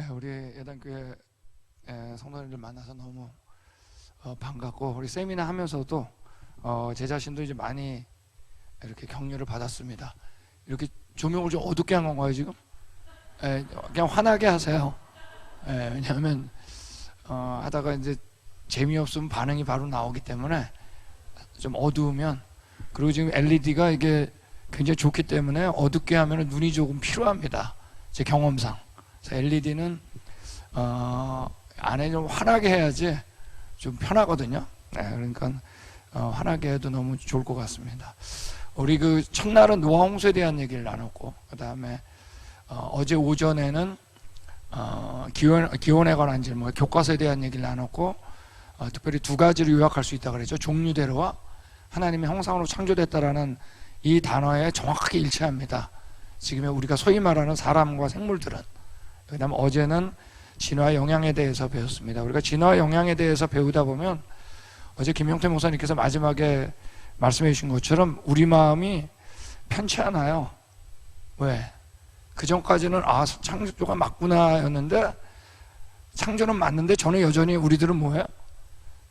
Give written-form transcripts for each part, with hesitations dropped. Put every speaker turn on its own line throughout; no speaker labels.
우리 예단교회 성도님들 만나서 너무 반갑고, 우리 세미나 하면서도 제 자신도 이제 많이 이렇게 격려를 받았습니다. 이렇게 조명을 좀 어둡게 한 건가요 지금? 그냥 환하게 하세요. 왜냐하면 하다가 이제 재미없으면 반응이 바로 나오기 때문에 좀 어두우면, 그리고 지금 LED가 이게 굉장히 좋기 때문에 어둡게 하면 눈이 조금 필요합니다, 제 경험상. 그래서 LED는 안에 좀 환하게 해야지 좀 편하거든요. 그러니까 환하게 해도 너무 좋을 것 같습니다. 우리 그 첫날은 노아 홍수에 대한 얘기를 나눴고, 그 다음에 어제 오전에는 기원에 관한 질문, 교과서에 대한 얘기를 나눴고, 특별히 두 가지를 요약할 수 있다고 그랬죠. 종류대로와 하나님의 형상으로 창조됐다라는 이 단어에 정확하게 일치합니다. 지금 우리가 소위 말하는 사람과 생물들은. 그 다음에 어제는 진화 영향에 대해서 배웠습니다. 우리가 진화 영향에 대해서 배우다 보면, 어제 김용태 목사님께서 마지막에 말씀해 주신 것처럼 우리 마음이 편치 않아요. 왜? 그 전까지는 창조가 맞구나 였는데, 창조는 맞는데 저는 여전히 우리들은 뭐예요?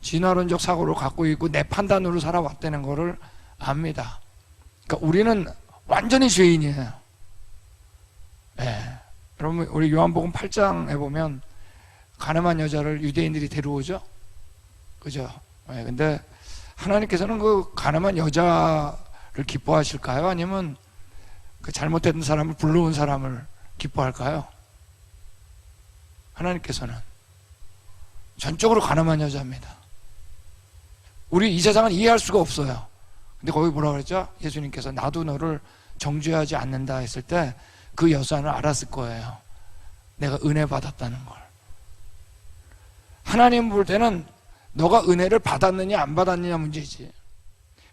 진화론적 사고를 갖고 있고 내 판단으로 살아왔다는 거를 압니다. 그러니까 우리는 완전히 죄인이에요. 여러분, 우리 요한복음 8장에 보면 가늠한 여자를 유대인들이 데려오죠, 그죠? 근데 하나님께서는 그 가늠한 여자를 기뻐하실까요? 아니면 그 잘못된 사람을 불러온 사람을 기뻐할까요? 하나님께서는 전적으로 가늠한 여자입니다. 우리 이 세상은 이해할 수가 없어요. 근데 거기 뭐라 그랬죠? 예수님께서 나도 너를 정죄하지 않는다 했을 때 그 여자는 알았을 거예요. 내가 은혜 받았다는 걸. 하나님 볼 때는 너가 은혜를 받았느냐 안 받았느냐 문제지,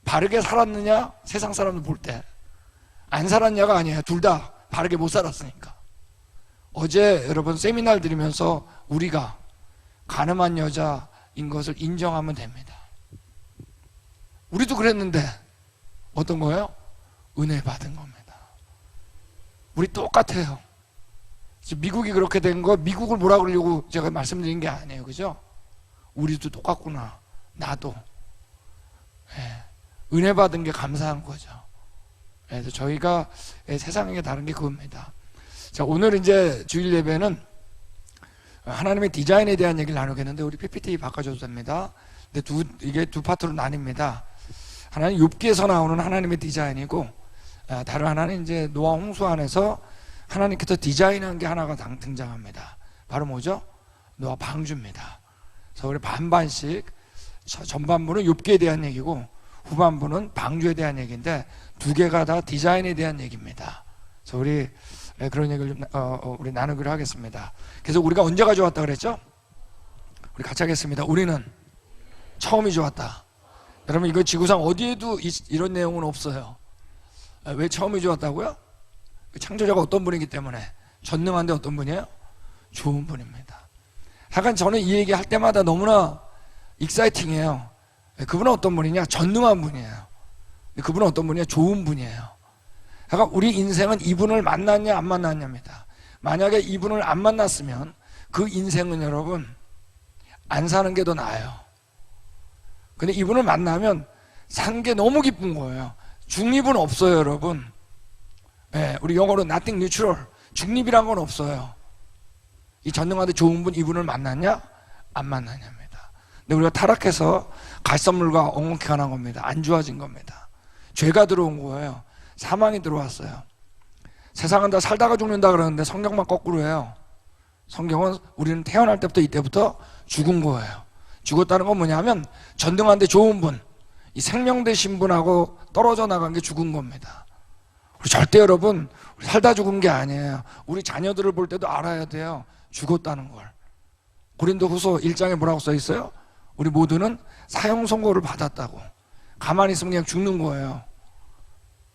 바르게 살았느냐 세상 사람들 볼 때 안 살았냐가 아니에요. 둘 다 바르게 못 살았으니까. 어제 여러분 세미나를 들으면서 우리가 가늠한 여자인 것을 인정하면 됩니다. 우리도 그랬는데 어떤 거예요? 은혜 받은 겁니다. 우리 똑같아요. 미국이 그렇게 된 거, 미국을 뭐라 그러려고 제가 말씀드린 게 아니에요, 그죠? 우리도 똑같구나, 나도. 은혜 받은 게 감사한 거죠. 그래서 저희가 세상에 다른 게 그겁니다. 자, 오늘 이제 주일 예배는 하나님의 디자인에 대한 얘기를 나누겠는데, 우리 PPT 바꿔줘도 됩니다. 근데 이게 두 파트로 나뉩니다. 하나는 욥기에서 나오는 하나님의 디자인이고, 다른 하나는 이제 노아 홍수 안에서 하나님께서 디자인한 게 하나가 등장합니다. 바로 뭐죠? 노아 방주입니다. 그래서 우리 반반씩, 전반부는 욥기에 대한 얘기고 후반부는 방주에 대한 얘기인데, 두 개가 다 디자인에 대한 얘기입니다. 그래서 우리 그런 얘기를 좀 우리 나누기로 하겠습니다. 그래서 우리가 언제가 좋았다 그랬죠? 우리 같이 하겠습니다. 우리는 처음이 좋았다. 여러분, 이거 지구상 어디에도 이런 내용은 없어요. 왜 처음이 좋았다고요? 창조자가 어떤 분이기 때문에. 전능한데 어떤 분이에요? 좋은 분입니다. 하여간 저는 이 얘기 할 때마다 너무나 익사이팅해요. 그분은 어떤 분이냐? 전능한 분이에요. 그분은 어떤 분이냐? 좋은 분이에요. 그러니까 우리 인생은 이분을 만났냐 안 만났냐입니다. 만약에 이분을 안 만났으면 그 인생은 여러분 안 사는 게 더 나아요. 근데 이분을 만나면 산 게 너무 기쁜 거예요. 중립은 없어요, 여러분. 우리 영어로 nothing neutral, 중립이란 건 없어요. 이 전능한데 좋은 분, 이분을 만났냐 안 만났냐입니다. 근데 우리가 타락해서 갈선물과 엉겅퀴 가난 겁니다. 안 좋아진 겁니다. 죄가 들어온 거예요. 사망이 들어왔어요. 세상은 다 살다가 죽는다 그러는데 성경만 거꾸로 해요. 성경은 우리는 태어날 때부터 이때부터 죽은 거예요. 죽었다는 건 뭐냐면 전능한데 좋은 분, 이 생명 되신 분하고 떨어져 나간 게 죽은 겁니다. 우리 절대 여러분 우리 살다 죽은 게 아니에요. 우리 자녀들을 볼 때도 알아야 돼요. 죽었다는 걸. 고린도후서 1장에 뭐라고 써 있어요? 우리 모두는 사형 선고를 받았다고. 가만히 있으면 그냥 죽는 거예요.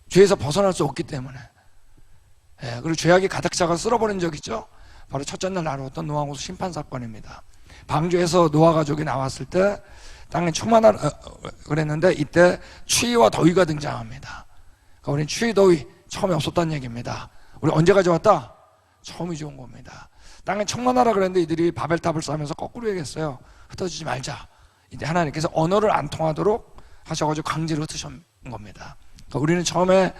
죄에서 벗어날 수 없기 때문에. 그리고 죄악이 가득 차가 쓸어버린 적 있죠? 바로 첫째 날 나누었던 노아 홍수 심판 사건입니다. 방주에서 노아 가족이 나왔을 때 땅에 충만한 그랬는데, 이때 추위와 더위가 등장합니다. 그러니까 우리는 추위 더위 처음에 없었다는 얘기입니다. 우리 언제가 좋았다? 처음이 좋은 겁니다. 땅에 청만하라 그랬는데 이들이 바벨탑을 쌓으면서 거꾸로 얘기했어요. 흩어지지 말자. 이제 하나님께서 언어를 안 통하도록 하셔가지고 강제로 흩으신 겁니다. 그러니까 우리는 처음에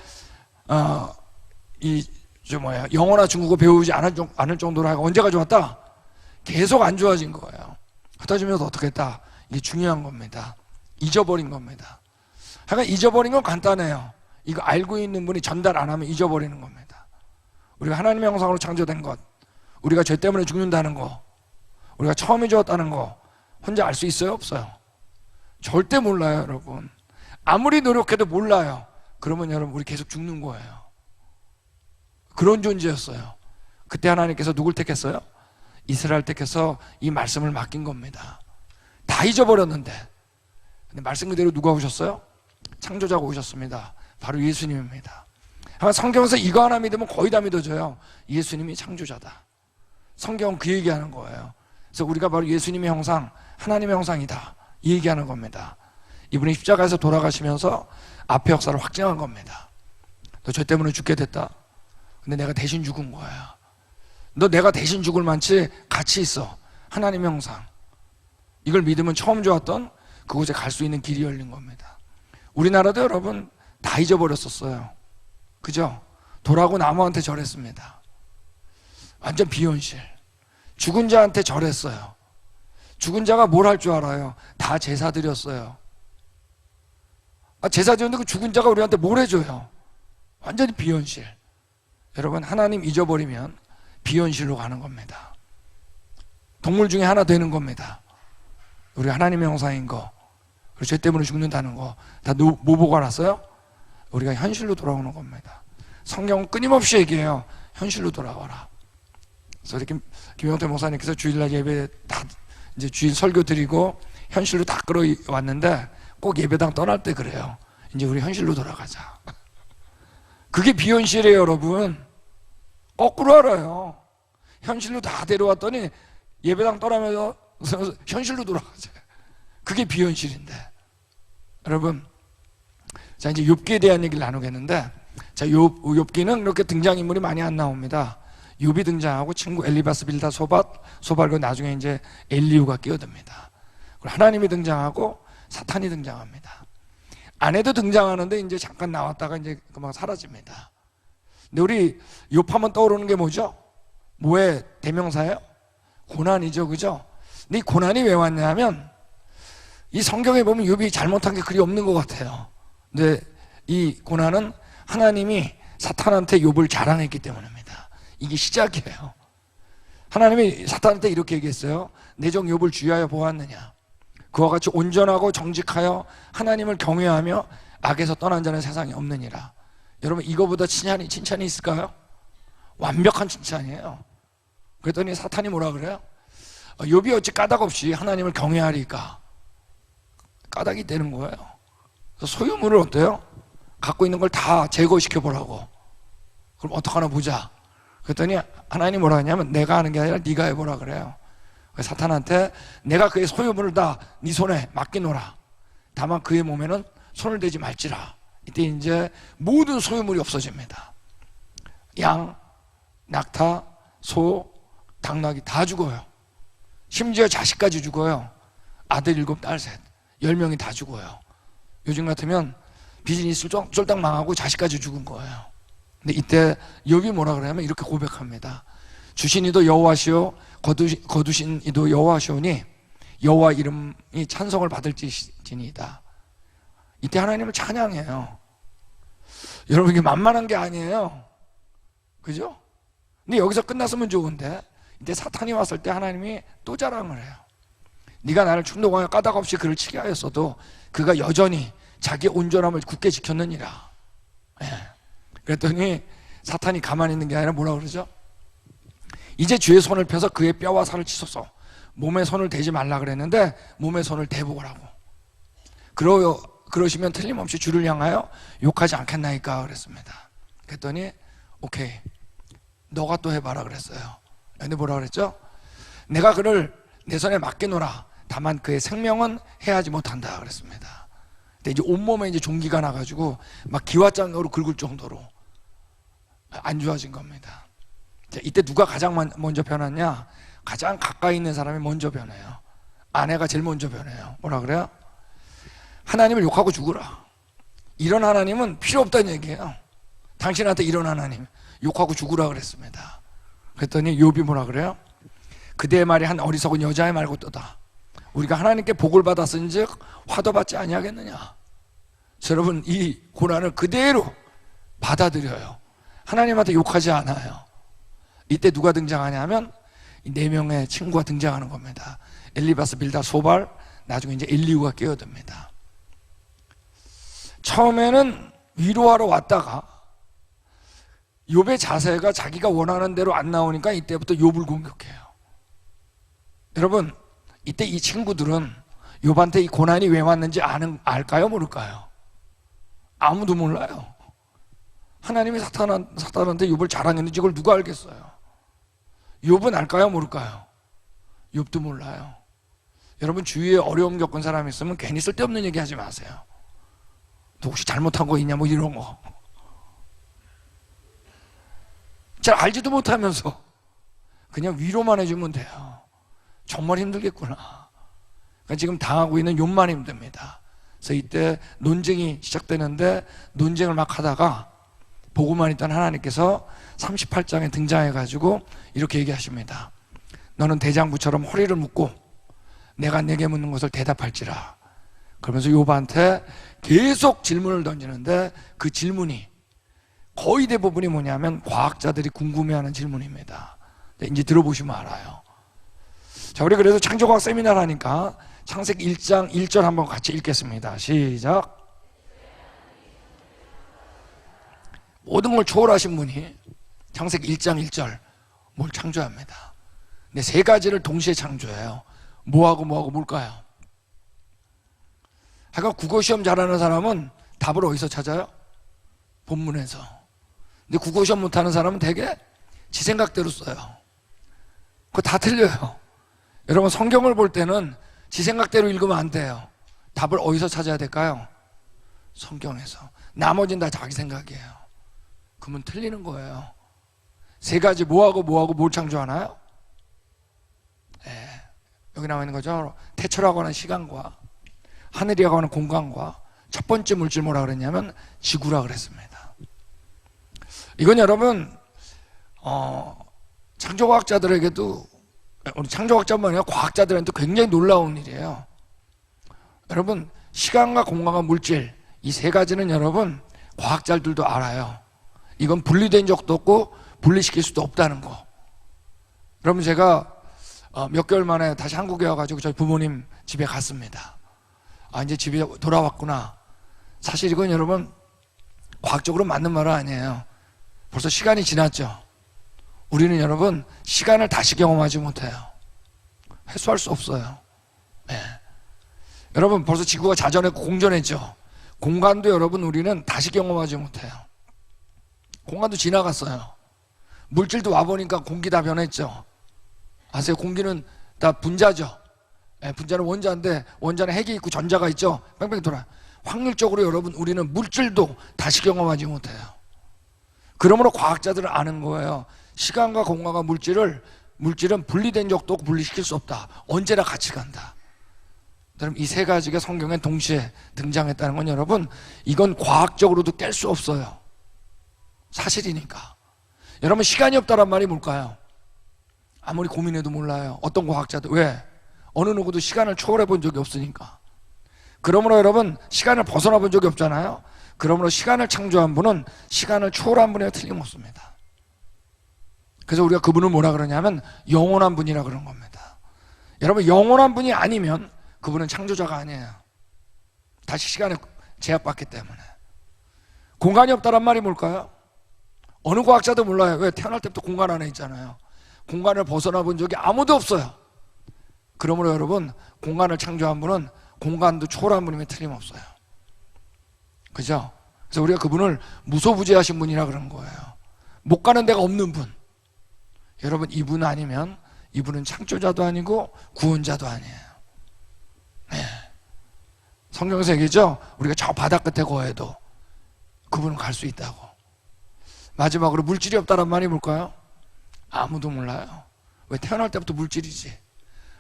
영어나 중국어 배우지 않을 정도로 하고 언제가 좋았다? 계속 안 좋아진 거예요. 흩어지면서 어떻게 했다? 이게 중요한 겁니다. 잊어버린 겁니다. 하여간 잊어버린 건 간단해요. 이거 알고 있는 분이 전달 안 하면 잊어버리는 겁니다. 우리가 하나님의 형상으로 창조된 것, 우리가 죄 때문에 죽는다는 거, 우리가 처음에 죽었다는 거 혼자 알 수 있어요? 없어요? 절대 몰라요, 여러분. 아무리 노력해도 몰라요. 그러면 여러분 우리 계속 죽는 거예요. 그런 존재였어요. 그때 하나님께서 누굴 택했어요? 이스라엘 택해서 이 말씀을 맡긴 겁니다. 다 잊어버렸는데 근데 말씀 그대로 누가 오셨어요? 창조자가 오셨습니다. 바로 예수님입니다. 성경에서 이거 하나 믿으면 거의 다 믿어져요. 예수님이 창조자다. 성경은 그 얘기하는 거예요. 그래서 우리가 바로 예수님의 형상, 하나님의 형상이다, 이 얘기하는 겁니다. 이분이 십자가에서 돌아가시면서 앞의 역사를 확증한 겁니다. 너 죄 때문에 죽게 됐다. 근데 내가 대신 죽은 거야. 너 내가 대신 죽을 만치 가치 있어. 하나님의 형상. 이걸 믿으면 처음 좋았던 그곳에 갈 수 있는 길이 열린 겁니다. 우리나라도 여러분 다 잊어버렸었어요. 그죠? 돌하고 나무한테 절했습니다. 완전 비현실. 죽은 자한테 절했어요. 죽은 자가 뭘 할 줄 알아요? 다 제사 드렸어요. 제사 드렸는데 그 죽은 자가 우리한테 뭘 해줘요? 완전히 비현실. 여러분 하나님 잊어버리면 비현실로 가는 겁니다. 동물 중에 하나 되는 겁니다. 우리 하나님의 형상인 거, 우리 죄 때문에 죽는다는 거 다 뭐 보고 알았어요? 우리가 현실로 돌아오는 겁니다. 성경은 끊임없이 얘기해요. 현실로 돌아와라. 그래서 이렇게 김영태 목사님께서 주일날 예배 다 이제 주일 설교 드리고 현실로 다 끌어왔는데 꼭 예배당 떠날 때 그래요. 이제 우리 현실로 돌아가자. 그게 비현실이에요, 여러분. 거꾸로 알아요. 현실로 다 데려왔더니 예배당 떠나면서 현실로 돌아가자. 그게 비현실인데. 여러분, 자 이제 욥기에 대한 얘기를 나누겠는데, 자 욥기는 이렇게 등장인물이 많이 안 나옵니다. 욥이 등장하고 친구 엘리바스, 빌다, 소발과 나중에 이제 엘리후가 끼어듭니다. 그리고 하나님이 등장하고 사탄이 등장합니다. 아내도 등장하는데 이제 잠깐 나왔다가 이제 금방 사라집니다. 근데 우리 욥하면 떠오르는 게 뭐죠? 뭐의 대명사예요? 고난이죠, 그죠? 근데 이 고난이 왜 왔냐면 이 성경에 보면 욥이 잘못한 게 그리 없는 것 같아요. 근데 이 고난은 하나님이 사탄한테 욥을 자랑했기 때문입니다. 이게 시작이에요. 하나님이 사탄한테 이렇게 얘기했어요. 내 종 욥을 주의하여 보았느냐? 그와 같이 온전하고 정직하여 하나님을 경외하며 악에서 떠난 자는 세상에 없느니라. 여러분 이거보다 칭찬이 있을까요? 완벽한 칭찬이에요. 그랬더니 사탄이 뭐라 그래요? 욥이 어찌 까닭 없이 하나님을 경외하리까? 까닭이 되는 거예요. 그래서 소유물을 어때요? 갖고 있는 걸 다 제거시켜 보라고. 그럼 어떡하나 보자. 그랬더니 하나님이 뭐라 하냐면 내가 하는 게 아니라 네가 해보라 그래요. 사탄한테 내가 그의 소유물을 다 네 손에 맡기노라. 다만 그의 몸에는 손을 대지 말지라. 이때 이제 모든 소유물이 없어집니다. 양, 낙타, 소, 당나귀 다 죽어요. 심지어 자식까지 죽어요. 아들 7, 딸 3, 10명이 다 죽어요. 요즘 같으면 비즈니스 쫄딱 망하고 자식까지 죽은 거예요. 근데 이때 욥이 뭐라 그러냐면 이렇게 고백합니다. 주신 이도 여호와시오, 거두신 이도 여호와시오니 여호와 이름이 찬송을 받을지니이다. 이때 하나님을 찬양해요. 여러분 이게 만만한 게 아니에요. 그죠? 근데 여기서 끝났으면 좋은데 이때 사탄이 왔을 때 하나님이 또 자랑을 해요. 네가 나를 충동하여 까닭 없이 그를 치게 하였어도 그가 여전히 자기 온전함을 굳게 지켰느니라. 예. 그랬더니 사탄이 가만히 있는 게 아니라 뭐라 그러죠? 이제 주의 손을 펴서 그의 뼈와 살을 치소서. 몸에 손을 대지 말라 그랬는데 몸에 손을 대보라고. 그러시면 틀림없이 주를 향하여 욕하지 않겠나이까 그랬습니다. 그랬더니 오케이 너가 또 해봐라 그랬어요. 근데 뭐라 그랬죠? 내가 그를 내 손에 맡겨놓으라. 다만 그의 생명은 해하지 못한다 그랬습니다. 근데 이제 온몸에 이제 종기가 나가지고 막 기와장으로 긁을 정도로 안 좋아진 겁니다. 자, 이때 누가 가장 먼저 변하냐? 가장 가까이 있는 사람이 먼저 변해요. 아내가 제일 먼저 변해요. 뭐라 그래요? 하나님을 욕하고 죽으라. 이런 하나님은 필요 없다는 얘기예요. 당신한테 이런 하나님 욕하고 죽으라 그랬습니다. 그랬더니 욥이 뭐라 그래요? 그대의 말이 한 어리석은 여자의 말 같도다. 우리가 하나님께 복을 받았은즉 화도 받지 아니하겠느냐. 여러분, 이 고난을 그대로 받아들여요. 하나님한테 욕하지 않아요. 이때 누가 등장하냐면 이 4명의 친구가 등장하는 겁니다. 엘리바스, 빌다, 소발, 나중에 이제 엘리후가 끼어듭니다. 처음에는 위로하러 왔다가 욥의 자세가 자기가 원하는 대로 안 나오니까 이때부터 욥을 공격해요. 여러분, 이때 이 친구들은 욥한테 이 고난이 왜 왔는지 알까요? 모를까요? 아무도 몰라요. 하나님이 사탄한테 욥을 자랑했는지 그걸 누가 알겠어요? 욥은 알까요? 모를까요? 욥도 몰라요. 여러분, 주위에 어려움 겪은 사람이 있으면 괜히 쓸데없는 얘기 하지 마세요. 너 혹시 잘못한 거 있냐? 뭐 이런 거. 잘 알지도 못하면서 그냥 위로만 해주면 돼요. 정말 힘들겠구나. 그러니까 지금 당하고 있는 욥만 힘듭니다. 그래서 이때 논쟁이 시작되는데 논쟁을 막 하다가 보고만 있던 하나님께서 38장에 등장해가지고 이렇게 얘기하십니다. 너는 대장부처럼 허리를 묶고 내가 내게 묻는 것을 대답할지라. 그러면서 욥한테 계속 질문을 던지는데 그 질문이 거의 대부분이 뭐냐면 과학자들이 궁금해하는 질문입니다. 이제 들어보시면 알아요. 자, 우리 그래서 창조과학 세미나를 하니까 창세기 1장 1절 한번 같이 읽겠습니다. 시작. 모든 걸 초월하신 분이 창세기 1장 1절 뭘 창조합니다. 근데 3가지를 동시에 창조해요. 뭐하고 뭘까요? 하여간 국어시험 잘하는 사람은 답을 어디서 찾아요? 본문에서. 근데 국어시험 못하는 사람은 되게 지 생각대로 써요. 그거 다 틀려요. 여러분, 성경을 볼 때는 지 생각대로 읽으면 안 돼요. 답을 어디서 찾아야 될까요? 성경에서. 나머지는 다 자기 생각이에요. 그러면 틀리는 거예요. 3가지 뭐하고 뭘 창조하나요? 네, 여기 나와 있는 거죠. 태초라고 하는 시간과 하늘이라고 하는 공간과 첫 번째 물질 뭐라 그랬냐면 지구라 그랬습니다. 이건 여러분 창조과학자들에게도, 우리 창조학자뿐만 아니라 과학자들한테 굉장히 놀라운 일이에요. 여러분, 시간과 공간과 물질 이 3가지는 여러분 과학자들도 알아요. 이건 분리된 적도 없고 분리시킬 수도 없다는 거. 여러분, 제가 몇 개월 만에 다시 한국에 와가지고 저희 부모님 집에 갔습니다. 이제 집에 돌아왔구나. 사실 이건 여러분 과학적으로 맞는 말은 아니에요. 벌써 시간이 지났죠. 우리는 여러분 시간을 다시 경험하지 못해요. 회수할 수 없어요. 네. 여러분, 벌써 지구가 자전했고 공전했죠. 공간도 여러분 우리는 다시 경험하지 못해요. 공간도 지나갔어요. 물질도 와보니까 공기 다 변했죠. 아세요? 공기는 다 분자죠. 네, 분자는 원자인데 원자는 핵이 있고 전자가 있죠. 뺑뺑 돌아요. 확률적으로 여러분 우리는 물질도 다시 경험하지 못해요. 그러므로 과학자들은 아는 거예요. 시간과 공간과 물질은 분리된 적도 없고 분리시킬 수 없다. 언제나 같이 간다. 여러분, 이 3가지가 성경에 동시에 등장했다는 건 여러분 이건 과학적으로도 깰 수 없어요. 사실이니까. 여러분, 시간이 없다란 말이 뭘까요? 아무리 고민해도 몰라요. 어떤 과학자도. 왜? 어느 누구도 시간을 초월해 본 적이 없으니까. 그러므로 여러분 시간을 벗어나 본 적이 없잖아요. 그러므로 시간을 창조한 분은 시간을 초월한 분이라 틀림없습니다. 그래서 우리가 그분을 뭐라 그러냐면 영원한 분이라 그런 겁니다. 여러분, 영원한 분이 아니면 그분은 창조자가 아니에요. 다시 시간에 제약받기 때문에. 공간이 없다란 말이 뭘까요? 어느 과학자도 몰라요. 왜? 태어날 때부터 공간 안에 있잖아요. 공간을 벗어나 본 적이 아무도 없어요. 그러므로 여러분 공간을 창조한 분은 공간도 초월한 분이면 틀림없어요. 그죠? 그래서 우리가 그분을 무소부재하신 분이라 그런 거예요. 못 가는 데가 없는 분. 여러분, 이분 아니면 이분은 창조자도 아니고 구원자도 아니에요. 네. 성경에서 얘기죠. 우리가 저 바다 끝에 거해도 그분은 갈 수 있다고. 마지막으로 물질이 없다란 말이 뭘까요? 아무도 몰라요. 왜? 태어날 때부터 물질이지.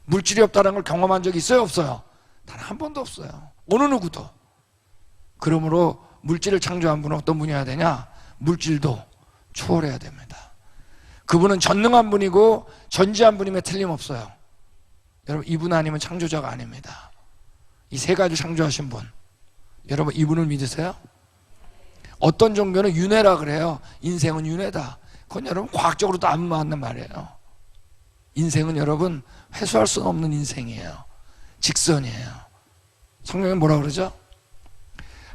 물질이 없다는 걸 경험한 적이 있어요, 없어요? 단 한 번도 없어요. 어느 누구도. 그러므로 물질을 창조한 분은 어떤 분이어야 되냐? 물질도 초월해야 됩니다. 그분은 전능한 분이고 전지한 분임에 틀림없어요. 여러분, 이분 아니면 창조자가 아닙니다. 이 세 가지 창조하신 분, 여러분 이분을 믿으세요? 어떤 종교는 윤회라 그래요. 인생은 윤회다. 그건 여러분 과학적으로도 안 맞는 말이에요. 인생은 여러분 회수할 수 없는 인생이에요. 직선이에요. 성경에 뭐라 그러죠?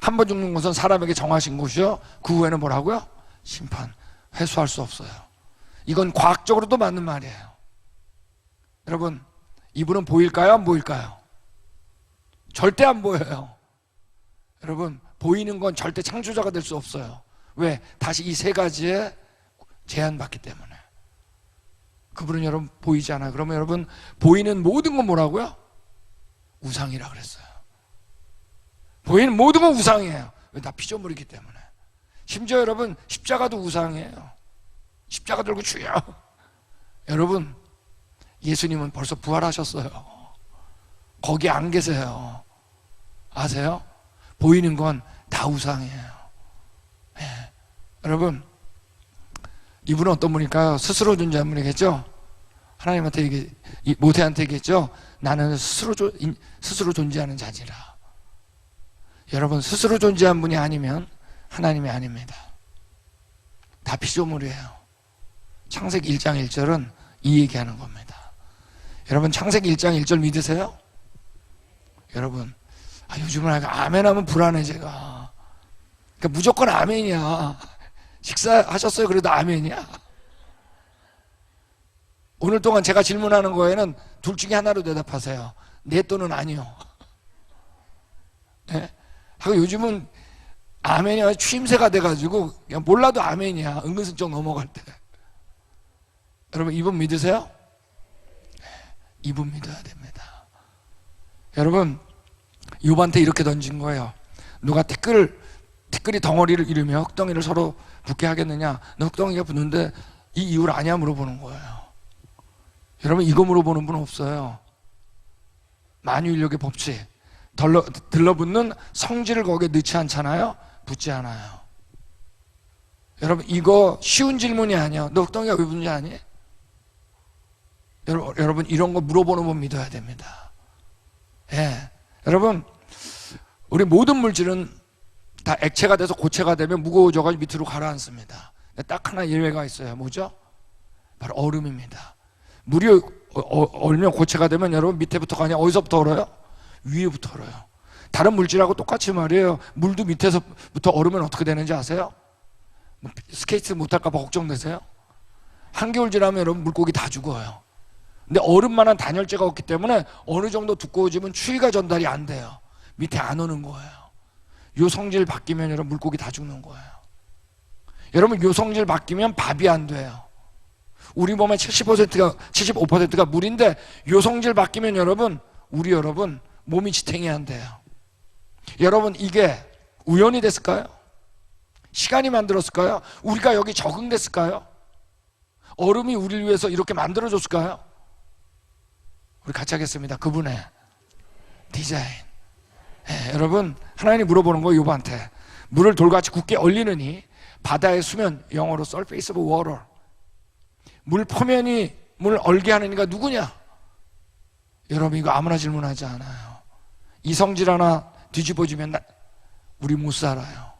한 번 죽는 것은 사람에게 정하신 것이요, 그 후에는 뭐라고요? 심판. 회수할 수 없어요. 이건 과학적으로도 맞는 말이에요. 여러분, 이분은 보일까요, 안 보일까요? 절대 안 보여요. 여러분, 보이는 건 절대 창조자가 될 수 없어요. 왜? 다시 이 세 가지에 제한받기 때문에. 그분은 여러분 보이지 않아요. 그러면 여러분, 보이는 모든 건 뭐라고요? 우상이라 그랬어요. 보이는 모든 건 우상이에요. 왜? 다 피조물이기 때문에. 심지어 여러분, 십자가도 우상이에요. 십자가 들고 주여. 여러분, 예수님은 벌써 부활하셨어요. 거기 안 계세요. 아세요? 보이는 건 다 우상이에요. 네. 여러분, 이분은 어떤 분일까요? 스스로 존재한 분이겠죠? 하나님한테 모세한테 얘기했죠? 나는 스스로 존재하는 자지라. 여러분, 스스로 존재한 분이 아니면 하나님이 아닙니다. 다 피조물이에요. 창세기 1장 1절은 이 얘기하는 겁니다. 여러분, 창세기 1장 1절 믿으세요? 여러분, 요즘은 아멘 하면 불안해 제가. 그러니까 무조건 아멘이야. 식사하셨어요? 그래도 아멘이야. 오늘 동안 제가 질문하는 거에는 둘 중에 하나로 대답하세요. 네 또는 아니요. 네? 하고 요즘은 아멘이 추임새가 돼가지고 그냥 몰라도 아멘이야. 은근슬쩍 넘어갈 때. 여러분, 이분 믿으세요? 이분 믿어야 됩니다. 여러분, 욥한테 이렇게 던진 거예요. 누가 티끌이 덩어리를 이루며 흙덩이를 서로 붙게 하겠느냐? 너 흙덩이가 붙는데 이 이유를 아냐? 물어보는 거예요. 여러분, 이거 물어보는 분은 없어요. 만유인력의 법칙. 들러붙는 성질을 거기에 넣지 않잖아요? 붙지 않아요. 여러분, 이거 쉬운 질문이 아니야. 너 흙덩이가 왜 붙는지 아니? 여러분, 이런 거 물어보는 분 믿어야 됩니다. 예. 여러분, 우리 모든 물질은 다 액체가 돼서 고체가 되면 무거워져가지고 밑으로 가라앉습니다. 딱 하나 예외가 있어요. 뭐죠? 바로 얼음입니다. 물이 얼면 고체가 되면 여러분 밑에부터가 아니라 어디서부터 얼어요? 위에부터 얼어요. 다른 물질하고 똑같이 말이에요. 물도 밑에서부터 얼으면 어떻게 되는지 아세요? 스케이트 못할까 봐 걱정되세요? 한겨울 지나면 여러분 물고기 다 죽어요. 근데 얼음만한 단열재가 없기 때문에 어느 정도 두꺼워지면 추위가 전달이 안 돼요. 밑에 안 오는 거예요. 요 성질 바뀌면 여러분 물고기 다 죽는 거예요. 여러분, 요 성질 바뀌면 밥이 안 돼요. 우리 몸의 75%가 물인데 요 성질 바뀌면 여러분 몸이 지탱이 안 돼요. 여러분, 이게 우연이 됐을까요? 시간이 만들었을까요? 우리가 여기 적응됐을까요? 얼음이 우리를 위해서 이렇게 만들어줬을까요? 우리 같이 하겠습니다. 그분의 디자인. 네, 여러분, 하나님이 물어보는 거예요. 욥한테. 물을 돌같이 굳게 얼리느니 바다의 수면, 영어로 surface of water, 물 표면이 물 얼게 하는 이가 누구냐? 여러분, 이거 아무나 질문하지 않아요. 이 성질 하나 뒤집어지면 우리 못 살아요.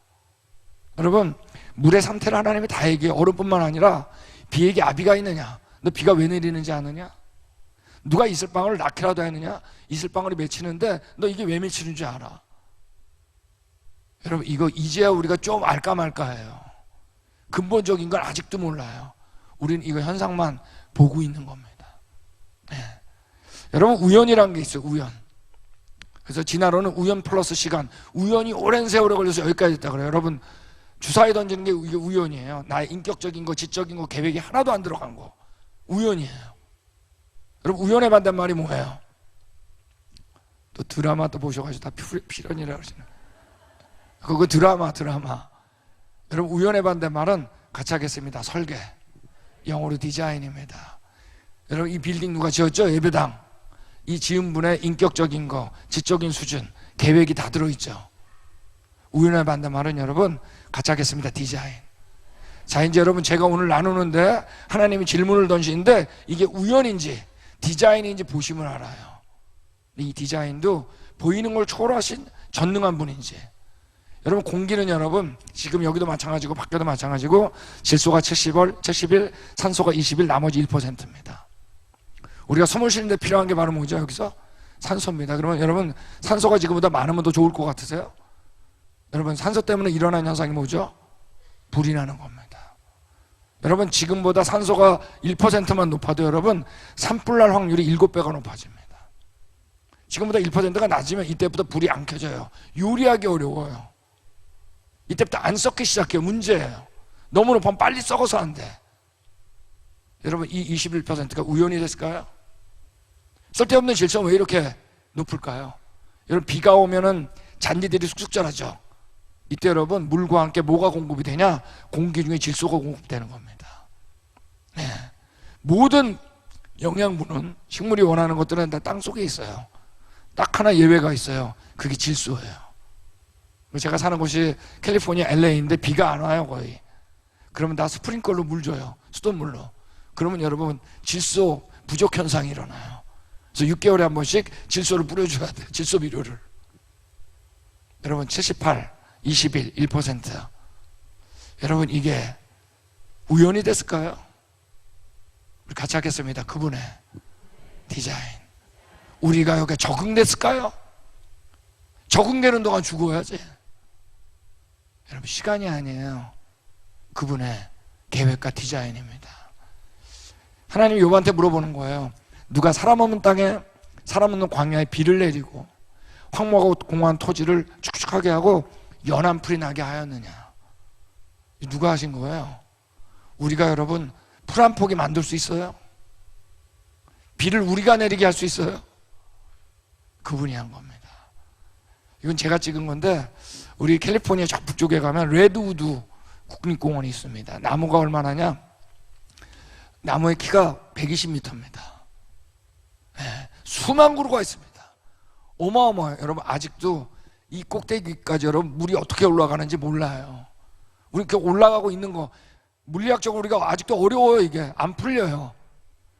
여러분, 물의 상태를 하나님이 다 얘기해요. 얼음뿐만 아니라 비에게 아비가 있느냐? 너 비가 왜 내리는지 아느냐? 누가 이슬방울을 낳기라도 했느냐? 이슬방울이 맺히는데 너 이게 왜 맺히는 줄 알아? 여러분, 이거 이제야 우리가 좀 알까 말까 해요. 근본적인 걸 아직도 몰라요. 우리는 이거 현상만 보고 있는 겁니다. 네. 여러분, 우연이라는 게 있어요. 우연. 그래서 진화론은 우연 플러스 시간, 우연이 오랜 세월에 걸려서 여기까지 됐다 그래요. 여러분, 주사위 던지는 게 이게 우연이에요. 나의 인격적인 거, 지적인 거, 계획이 하나도 안 들어간 거 우연이에요. 여러분, 우연의 반대말이 뭐예요? 또 드라마 또 보셔가지고 다 필연이라고 그러시네. 그거 드라마. 여러분, 우연의 반대말은 같이 하겠습니다. 설계. 영어로 디자인입니다. 여러분, 이 빌딩 누가 지었죠? 예배당. 이 지은 분의 인격적인 거, 지적인 수준, 계획이 다 들어있죠. 우연에 만든 말은 여러분 같이 하겠습니다. 디자인. 자, 이제 여러분 제가 오늘 나누는데 하나님이 질문을 던지는데 이게 우연인지 디자인인지 보시면 알아요. 이 디자인도 보이는 걸 초월하신 전능한 분인지. 여러분, 공기는 여러분 지금 여기도 마찬가지고 밖에도 마찬가지고 질소가 71, 산소가 21, 나머지 1%입니다. 우리가 숨을 쉬는데 필요한 게 바로 뭐죠? 여기서 산소입니다. 그러면 여러분, 산소가 지금보다 많으면 더 좋을 것 같으세요? 여러분, 산소 때문에 일어나는 현상이 뭐죠? 불이 나는 겁니다. 여러분, 지금보다 산소가 1%만 높아도 여러분 산불 날 확률이 7배가 높아집니다. 지금보다 1%가 낮으면 이때부터 불이 안 켜져요. 요리하기 어려워요. 이때부터 안 썩기 시작해요. 문제예요. 너무 높으면 빨리 썩어서 안 돼. 여러분, 이 21%가 우연이 됐을까요? 쓸데없는 질소는 왜 이렇게 높을까요? 여러분, 비가 오면은 잔디들이 쑥쑥 자라죠. 이때 여러분, 물과 함께 뭐가 공급이 되냐? 공기 중에 질소가 공급되는 겁니다. 네. 모든 영양분은, 식물이 원하는 것들은 다 땅속에 있어요. 딱 하나 예외가 있어요. 그게 질소예요. 제가 사는 곳이 캘리포니아 LA인데 비가 안 와요, 거의. 그러면 다 스프링클러로 물 줘요. 수돗물로. 그러면 여러분 질소 부족 현상이 일어나요. 그래서 6개월에 한 번씩 질소를 뿌려줘야 돼요. 질소 비료를. 여러분, 78, 21, 1%. 여러분, 이게 우연이 됐을까요? 우리 같이 하겠습니다. 그분의 디자인. 우리가 여기에 적응됐을까요? 적응되는 동안 죽어야지. 여러분, 시간이 아니에요. 그분의 계획과 디자인입니다. 하나님이 욥한테 물어보는 거예요. 누가 사람 없는 땅에, 사람 없는 광야에 비를 내리고 황무하고 공허한 토지를 축축하게 하고 연한 풀이 나게 하였느냐? 누가 하신 거예요? 우리가 여러분 풀 한 폭이 만들 수 있어요? 비를 우리가 내리게 할 수 있어요? 그분이 한 겁니다. 이건 제가 찍은 건데, 우리 캘리포니아 저 북쪽에 가면 레드우드 국립공원이 있습니다. 나무가 얼마나냐? 나무의 키가 120m입니다. 네, 수만 그루가 있습니다. 어마어마해요. 여러분, 아직도 이 꼭대기까지 여러분 물이 어떻게 올라가는지 몰라요. 우리 이렇게 올라가고 있는 거 물리학적으로 우리가 아직도 어려워요. 이게 안 풀려요.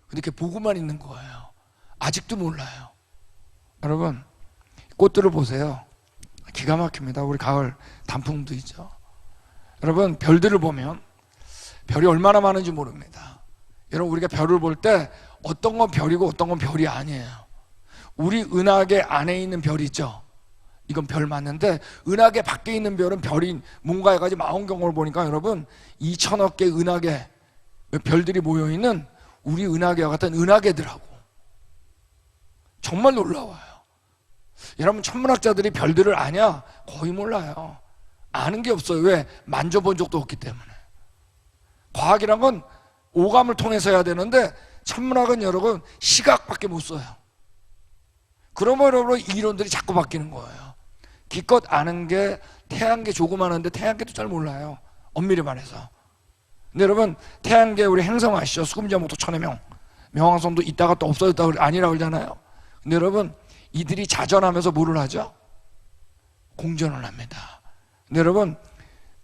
근데 이렇게 보고만 있는 거예요. 아직도 몰라요. 여러분, 꽃들을 보세요. 기가 막힙니다. 우리 가을 단풍도 있죠. 여러분, 별들을 보면 별이 얼마나 많은지 모릅니다. 여러분, 우리가 별을 볼 때 어떤 건 별이고 어떤 건 별이 아니에요. 우리 은하계 안에 있는 별이 있죠. 이건 별 맞는데 은하계 밖에 있는 별은 별이 뭔가 해가지고 망원경을 보니까 여러분 2천억 개 은하계 별들이 모여있는 우리 은하계와 같은 은하계들하고 정말 놀라워요. 여러분, 천문학자들이 별들을 아냐? 거의 몰라요. 아는 게 없어요. 왜? 만져본 적도 없기 때문에. 과학이란 건 오감을 통해서 해야 되는데 천문학은 여러분 시각밖에 못 써요. 그러면 여러분 이론들이 자꾸 바뀌는 거예요. 기껏 아는 게 태양계 조그마한데 태양계도 잘 몰라요. 엄밀히 말해서. 근데 여러분, 태양계 우리 행성 아시죠? 수금자목도 천의 명, 명왕성도 있다가 또 없어졌다고 아니라 그러잖아요. 근데 여러분, 이들이 자전하면서 뭐를 하죠? 공전을 합니다. 근데 여러분,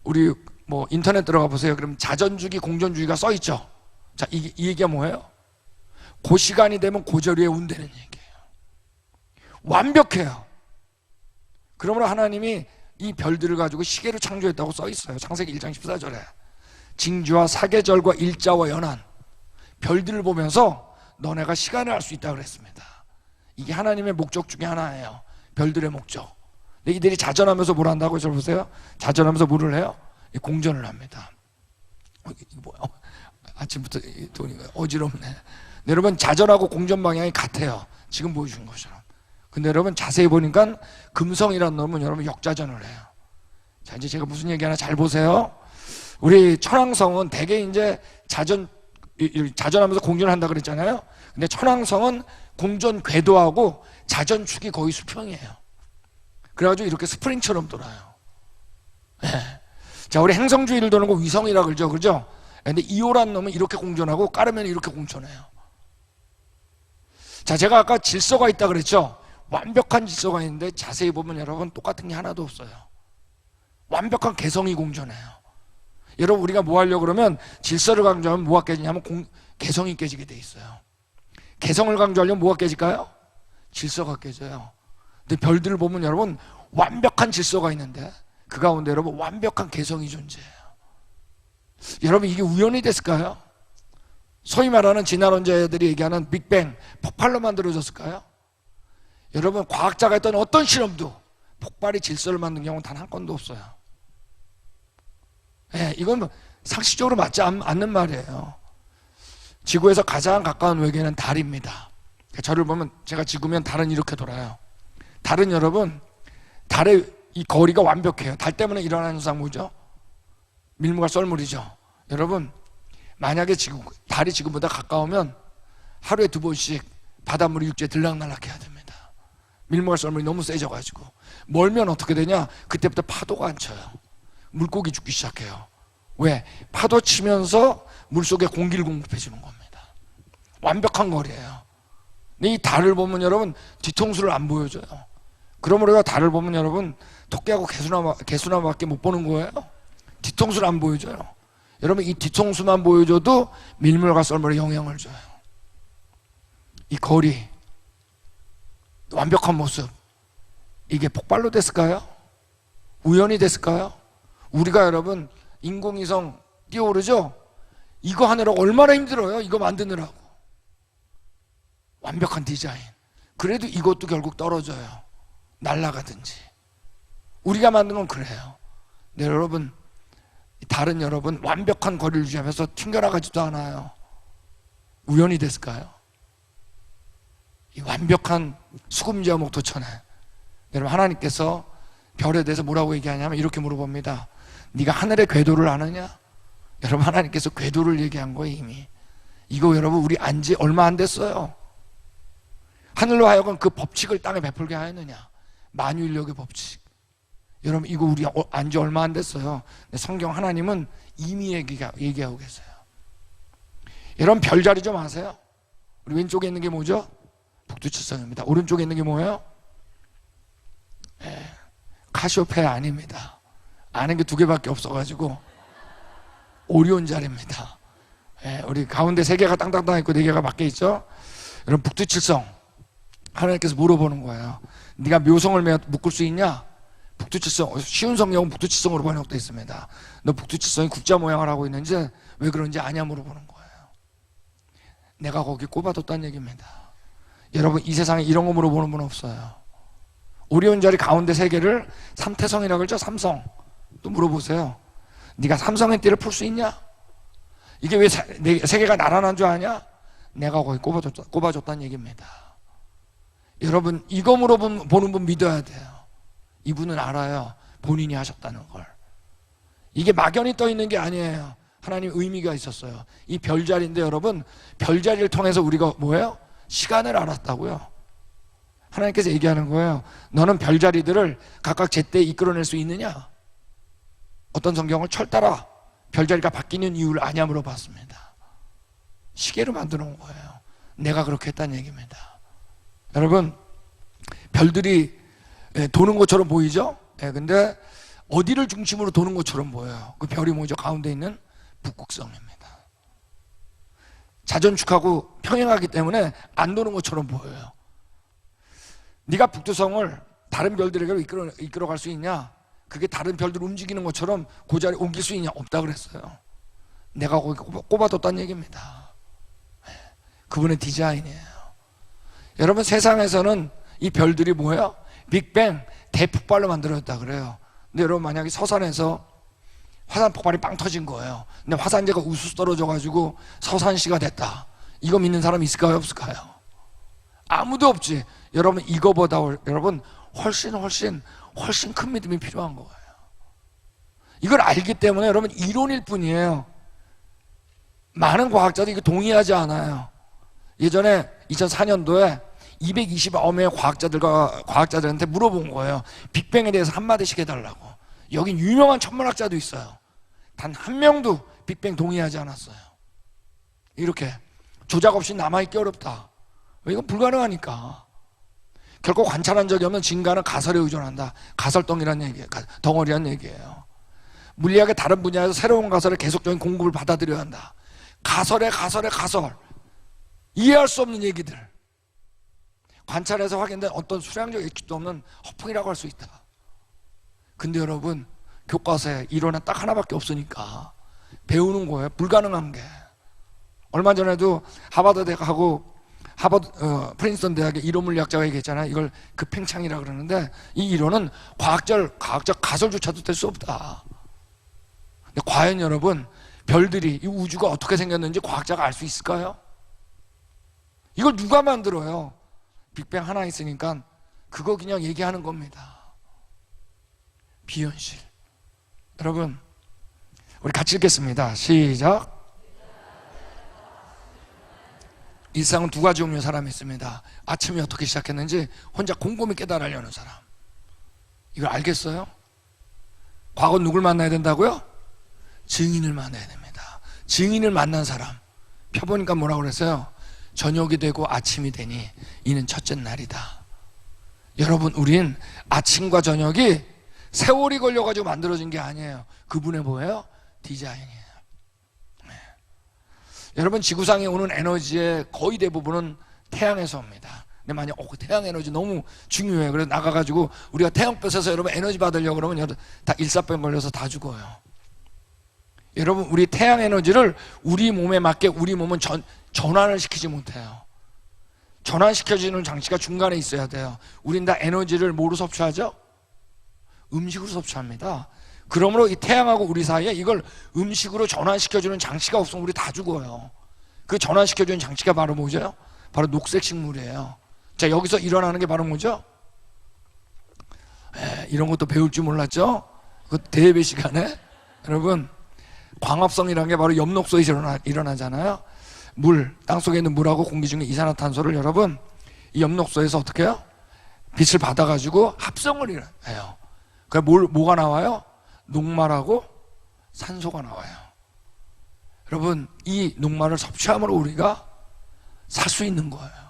우리 뭐 인터넷 들어가 보세요. 그럼 자전주기, 공전주기가 써 있죠. 자, 이 얘기가 뭐예요? 그 시간이 되면 고저리에 운다는 얘기예요. 완벽해요. 그러므로 하나님이 이 별들을 가지고 시계를 창조했다고 써 있어요. 창세기 1장 14절에 징조와 사계절과 일자와 연한 별들을 보면서 너네가 시간을 알 수 있다고 그랬습니다. 이게 하나님의 목적 중에 하나예요. 별들의 목적. 근데 이들이 자전하면서 뭘 한다고? 저 보세요. 자전하면서 뭐를 해요? 공전을 합니다. 이거 뭐야? 아침부터 돈이 어지럽네. 근데 여러분, 자전하고 공전 방향이 같아요. 지금 보여준 것처럼. 근데 여러분 자세히 보니까 금성이라는 놈은 여러분 역자전을 해요. 자, 이제 제가 무슨 얘기 하나 잘 보세요. 우리 천왕성은 대개 이제 자전하면서 공전을 한다 그랬잖아요. 근데 천왕성은 공전 궤도하고 자전축이 거의 수평이에요. 그래가지고 이렇게 스프링처럼 돌아요. 네. 자, 우리 행성주위를 도는 거 위성이라 그러죠. 그죠? 근데 이오란 놈은 이렇게 공존하고 까르멘은 이렇게 공존해요. 자, 제가 아까 질서가 있다 그랬죠? 완벽한 질서가 있는데 자세히 보면 여러분 똑같은 게 하나도 없어요. 완벽한 개성이 공존해요. 여러분, 우리가 뭐 하려고 그러면 질서를 강조하면 뭐가 깨지냐면 개성이 깨지게 돼 있어요. 개성을 강조하려면 뭐가 깨질까요? 질서가 깨져요. 근데 별들을 보면 여러분 완벽한 질서가 있는데 그 가운데 여러분 완벽한 개성이 존재해요. 여러분, 이게 우연이 됐을까요? 소위 말하는 진화론자들이 얘기하는 빅뱅, 폭발로 만들어졌을까요? 여러분, 과학자가 했던 어떤 실험도 폭발이 질서를 만든 경우는 단 한 건도 없어요. 이건 상식적으로 맞지 않는 말이에요. 지구에서 가장 가까운 외계는 달입니다. 저를 보면 제가 지구면 달은 이렇게 돌아요. 달은 여러분, 달의 이 거리가 완벽해요. 달 때문에 일어나는 현상 뭐죠? 밀물과 썰물이죠. 여러분, 만약에 달이 지구보다 가까우면 하루에 2번씩 바닷물이 육지에 들락날락 해야 됩니다. 밀물과 썰물이 너무 세져가지고. 멀면 어떻게 되냐? 그때부터 파도가 안 쳐요. 물고기 죽기 시작해요. 왜? 파도 치면서 물속에 공기를 공급해 주는 겁니다. 완벽한 거리예요. 근데 이 달을 보면 여러분 뒤통수를 안 보여줘요. 그러므로 달을 보면 여러분 토끼하고 개수나무밖에 못 보는 거예요. 뒤통수를 안 보여줘요. 여러분, 이 뒤통수만 보여줘도 밀물과 썰물에 영향을 줘요. 이 거리, 완벽한 모습, 이게 폭발로 됐을까요? 우연이 됐을까요? 우리가 여러분 인공위성 띄워오르죠? 이거 하느라고 얼마나 힘들어요. 이거 만드느라고. 완벽한 디자인. 그래도 이것도 결국 떨어져요. 날아가든지. 우리가 만든 건 그래요. 네, 여러분, 달은 여러분 완벽한 거리를 유지하면서 튕겨나가지도 않아요. 우연이 됐을까요? 이 완벽한 수금지와 목토천에 여러분, 하나님께서 별에 대해서 뭐라고 얘기하냐면 이렇게 물어봅니다. 네가 하늘의 궤도를 아느냐? 여러분, 하나님께서 궤도를 얘기한 거예요. 이미 이거 여러분 우리 안지 얼마 안 됐어요. 하늘로 하여금 그 법칙을 땅에 베풀게 하였느냐? 만유인력의 법칙. 여러분, 이거 우리 안지 얼마 안 됐어요. 성경 하나님은 이미 얘기하고 계세요. 여러분, 별자리 좀 아세요? 우리 왼쪽에 있는 게 뭐죠? 북두칠성입니다. 오른쪽에 있는 게 뭐예요? 카시오페아 아닙니다. 아는 게 2개밖에 없어가지고 오리온 자리입니다. 우리 가운데 3개가 땅땅땅 있고 4개가 밖에 있죠? 여러분, 북두칠성 하나님께서 물어보는 거예요. 네가 묘성을 묶을 수 있냐? 북두칠성, 쉬운 성경은 북두칠성으로 번역되어 있습니다. 너 북두칠성이 국자 모양을 하고 있는지 왜 그런지 아냐 물어보는 거예요. 내가 거기 꼽아뒀다는 얘기입니다. 여러분, 이 세상에 이런 거 물어보는 분 없어요. 오리온 자리 가운데 3개를 삼태성이라고 그러죠. 삼성. 또 물어보세요. 네가 삼성의 띠를 풀 수 있냐? 이게 왜 3개가 나란한 줄 아냐? 내가 거기 꼽아줬다는 얘기입니다. 여러분, 이거 물어보는 분 믿어야 돼요. 이분은 알아요. 본인이 하셨다는 걸. 이게 막연히 떠 있는 게 아니에요. 하나님 의미가 있었어요. 이 별자리인데 여러분, 별자리를 통해서 우리가 뭐예요? 시간을 알았다고요. 하나님께서 얘기하는 거예요. 너는 별자리들을 각각 제때에 이끌어낼 수 있느냐? 어떤 성경을 철 따라 별자리가 바뀌는 이유를 아냐 물어봤습니다. 시계로 만들어 놓은 거예요. 내가 그렇게 했다는 얘기입니다. 여러분, 별들이 도는 것처럼 보이죠? 근데 어디를 중심으로 도는 것처럼 보여요. 그 별이 뭐죠? 가운데 있는 북극성입니다. 자전축하고 평행하기 때문에 안 도는 것처럼 보여요. 네가 북두성을 다른 별들에게 이끌어갈 수 있냐? 그게 다른 별들 움직이는 것처럼 그 자리에 옮길 수 있냐? 없다 그랬어요. 내가 거기 꼽아뒀다는 얘기입니다. 그분의 디자인이에요. 여러분, 세상에서는 이 별들이 뭐예요? 빅뱅, 대폭발로 만들어졌다 그래요. 근데 여러분, 만약에 서산에서 화산 폭발이 빵 터진 거예요. 근데 화산재가 우수수 떨어져가지고 서산시가 됐다. 이거 믿는 사람 있을까요? 없을까요? 아무도 없지. 여러분, 이거보다 여러분 훨씬 큰 믿음이 필요한 거예요. 이걸 알기 때문에 여러분 이론일 뿐이에요. 많은 과학자들이 이거 동의하지 않아요. 예전에 2004년도에 229명의 과학자들한테 물어본 거예요. 빅뱅에 대해서 한마디씩 해달라고. 여긴 유명한 천문학자도 있어요. 단 한 명도 빅뱅 동의하지 않았어요. 이렇게 조작 없이 남아있기 어렵다. 이건 불가능하니까. 결코 관찰한 적이 없는 진가는 가설에 의존한다. 가설덩이란 얘기예요. 덩어리란 얘기예요. 물리학의 다른 분야에서 새로운 가설의 계속적인 공급을 받아들여야 한다. 가설에 가설. 이해할 수 없는 얘기들. 관찰해서 확인된 어떤 수량적 예측도 없는 허풍이라고 할 수 있다. 근데 여러분, 교과서에 이론은 딱 하나밖에 없으니까 배우는 거예요. 불가능한 게. 얼마 전에도 하버드 대학하고 프린스턴 대학의 이론물리학자가 얘기했잖아요. 이걸 급팽창이라 그러는데, 이 이론은 과학적 가설조차도 될 수 없다. 근데 과연 여러분, 별들이, 이 우주가 어떻게 생겼는지 과학자가 알 수 있을까요? 이걸 누가 만들어요? 빅뱅 하나 있으니까 그거 그냥 얘기하는 겁니다. 비현실. 여러분, 우리 같이 읽겠습니다. 시작. 일상은 두 가지 종류의 사람이 있습니다. 아침이 어떻게 시작했는지 혼자 곰곰이 깨달으려는 사람. 이걸 알겠어요? 과거 누굴 만나야 된다고요? 증인을 만나야 됩니다. 증인을 만난 사람. 펴보니까 뭐라고 그랬어요? 저녁이 되고 아침이 되니 이는 첫째 날이다. 여러분, 우린 아침과 저녁이 세월이 걸려가지고 만들어진 게 아니에요. 그분의 뭐예요? 디자인이에요. 네. 여러분, 지구상에 오는 에너지의 거의 대부분은 태양에서 옵니다. 근데 만약 그 태양 에너지 너무 중요해요. 그래서 나가가지고 우리가 태양볕에서 여러분 에너지 받으려고 그러면 다 일사병 걸려서 다 죽어요. 여러분, 우리 태양 에너지를 우리 몸에 맞게 우리 몸은 전환을 시키지 못해요. 전환시켜주는 장치가 중간에 있어야 돼요. 우린 다 에너지를 뭐로 섭취하죠? 음식으로 섭취합니다. 그러므로 이 태양하고 우리 사이에 이걸 음식으로 전환시켜주는 장치가 없으면 우리 다 죽어요. 그 전환시켜주는 장치가 바로 뭐죠? 바로 녹색 식물이에요. 자, 여기서 일어나는 게 바로 뭐죠? 이런 것도 배울 줄 몰랐죠? 그 대예배 시간에 여러분, 광합성이라는 게 바로 엽록소에서 일어나잖아요. 물, 땅속에 있는 물하고 공기 중에 이산화탄소를 여러분, 이 엽록소에서 어떻게 해요? 빛을 받아가지고 합성을 해요. 그러니까 뭐가 나와요? 녹말하고 산소가 나와요. 여러분, 이 녹말을 섭취함으로 우리가 살 수 있는 거예요.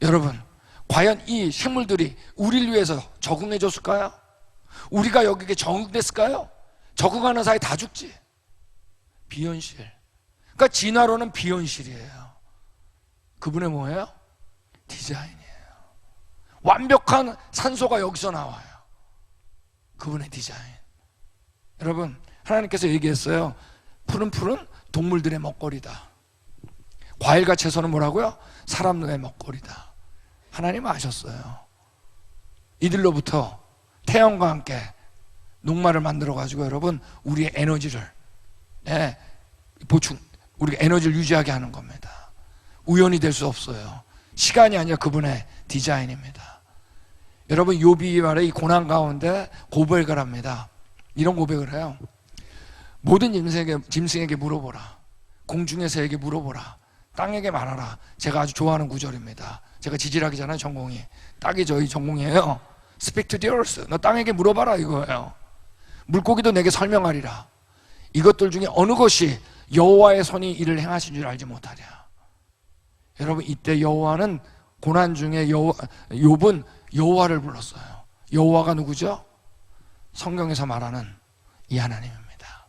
여러분, 과연 이 식물들이 우리를 위해서 적응해 줬을까요? 우리가 여기에 적응됐을까요? 적응하는 사이 다 죽지. 비현실. 그러니까 진화론은 비현실이에요. 그분의 뭐예요? 디자인이에요. 완벽한 산소가 여기서 나와요. 그분의 디자인. 여러분, 하나님께서 얘기했어요. 푸른 동물들의 먹거리다. 과일과 채소는 뭐라고요? 사람들의 먹거리다. 하나님 아셨어요. 이들로부터 태양과 함께 녹말을 만들어 가지고 여러분, 우리의 에너지를 보충, 우리가 에너지를 유지하게 하는 겁니다. 우연이 될 수 없어요. 시간이 아니라 그분의 디자인입니다. 여러분, 욥이 말해 이 고난 가운데 고백을 합니다. 이런 고백을 해요. 모든 짐승에게 물어보라. 공중의 새에게 물어보라. 땅에게 말하라. 제가 아주 좋아하는 구절입니다. 제가 지질학이잖아요, 전공이. 딱이 저희 전공이에요. Speak to the earth. 너 땅에게 물어봐라 이거예요. 물고기도 내게 설명하리라. 이것들 중에 어느 것이 여호와의 손이 이를 행하신 줄 알지 못하랴. 여러분, 이때 여호와는 고난 중에 욥은 여호와를 불렀어요. 여호와가 누구죠? 성경에서 말하는 이 하나님입니다.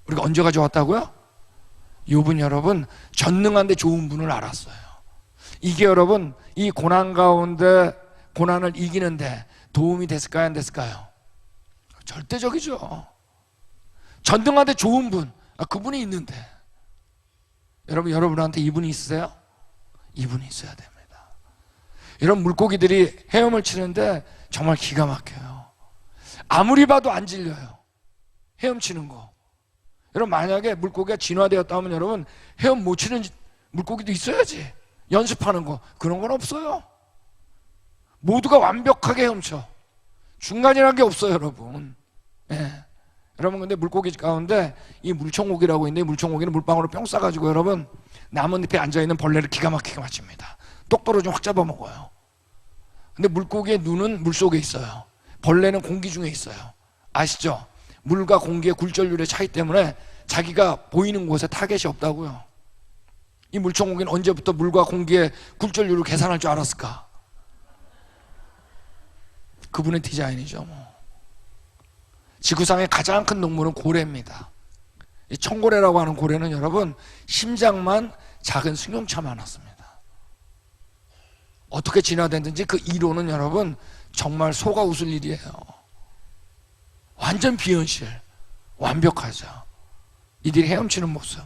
우리가 언제 가져왔다고요? 욥은 여러분 전능한데 좋은 분을 알았어요. 이게 여러분 이 고난 가운데 고난을 이기는데 도움이 됐을까요? 안 됐을까요? 절대적이죠. 전능한데 좋은 분, 그분이 있는데 여러분한테 이분이 있으세요? 이분이 있어야 됩니다. 이런 물고기들이 헤엄을 치는데 정말 기가 막혀요. 아무리 봐도 안 질려요. 헤엄치는 거. 여러분, 만약에 물고기가 진화되었다면 여러분 헤엄 못 치는 물고기도 있어야지. 연습하는 거. 그런 건 없어요. 모두가 완벽하게 헤엄쳐. 중간이라는 게 없어요, 여러분. 여러분, 근데 물고기 가운데 이 물총고기라고 있는데, 물총고기는 물방울을 뿅 싸가지고 여러분 나뭇잎에 앉아있는 벌레를 기가 막히게 맞춥니다. 똑 떨어지면 확 잡아먹어요. 근데 물고기의 눈은 물속에 있어요. 벌레는 공기 중에 있어요. 아시죠? 물과 공기의 굴절률의 차이 때문에 자기가 보이는 곳에 타겟이 없다고요. 이 물천공기는 언제부터 물과 공기의 굴절률을 계산할 줄 알았을까? 그분의 디자인이죠. 지구상의 가장 큰 동물은 고래입니다. 이 청고래라고 하는 고래는 여러분 심장만 작은 승용차만 많았습니다. 어떻게 진화됐는지 그 이론은 여러분 정말 속아 웃을 일이에요. 완전 비현실, 완벽하죠. 이들이 헤엄치는 모습.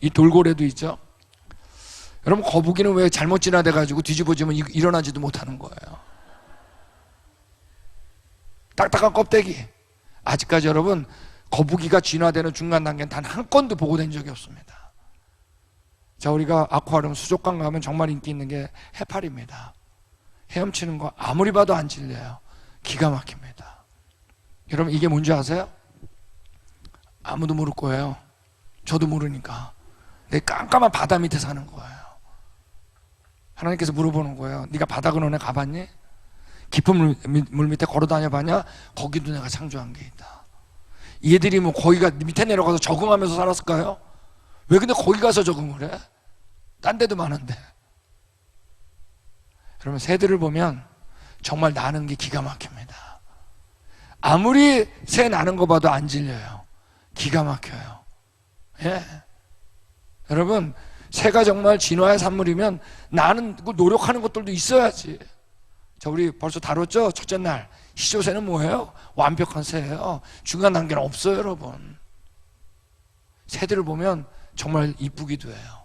이 돌고래도 있죠. 여러분 거북이는 왜 잘못 진화돼 가지고 뒤집어지면 일어나지도 못하는 거예요. 딱딱한 껍데기. 아직까지 여러분 거북이가 진화되는 중간 단계는 단 한 건도 보고된 적이 없습니다. 자, 우리가 아쿠아리움 수족관 가면 정말 인기 있는 게 해파리입니다. 헤엄치는 거 아무리 봐도 안 질려요. 기가 막힙니다. 여러분 이게 뭔지 아세요? 아무도 모를 거예요. 저도 모르니까. 내 깜깜한 바다 밑에 사는 거예요. 하나님께서 물어보는 거예요. 네가 바다 근원에 가봤니? 깊은 물 밑에 걸어 다녀봤냐? 거기도 내가 창조한 게 있다. 얘들이 뭐 거기가 밑에 내려가서 적응하면서 살았을까요? 왜 근데 거기 가서 적응을 해? 딴 데도 많은데. 여러분 새들을 보면 정말 나는 게 기가 막힙니다. 아무리 새 나는 거 봐도 안 질려요. 기가 막혀요. 예. 여러분 새가 정말 진화의 산물이면 나는 노력하는 것들도 있어야지. 자, 우리 벌써 다뤘죠? 첫째 날 시조새는 뭐예요? 완벽한 새예요. 중간 단계는 없어요. 여러분 새들을 보면 정말 이쁘기도 해요.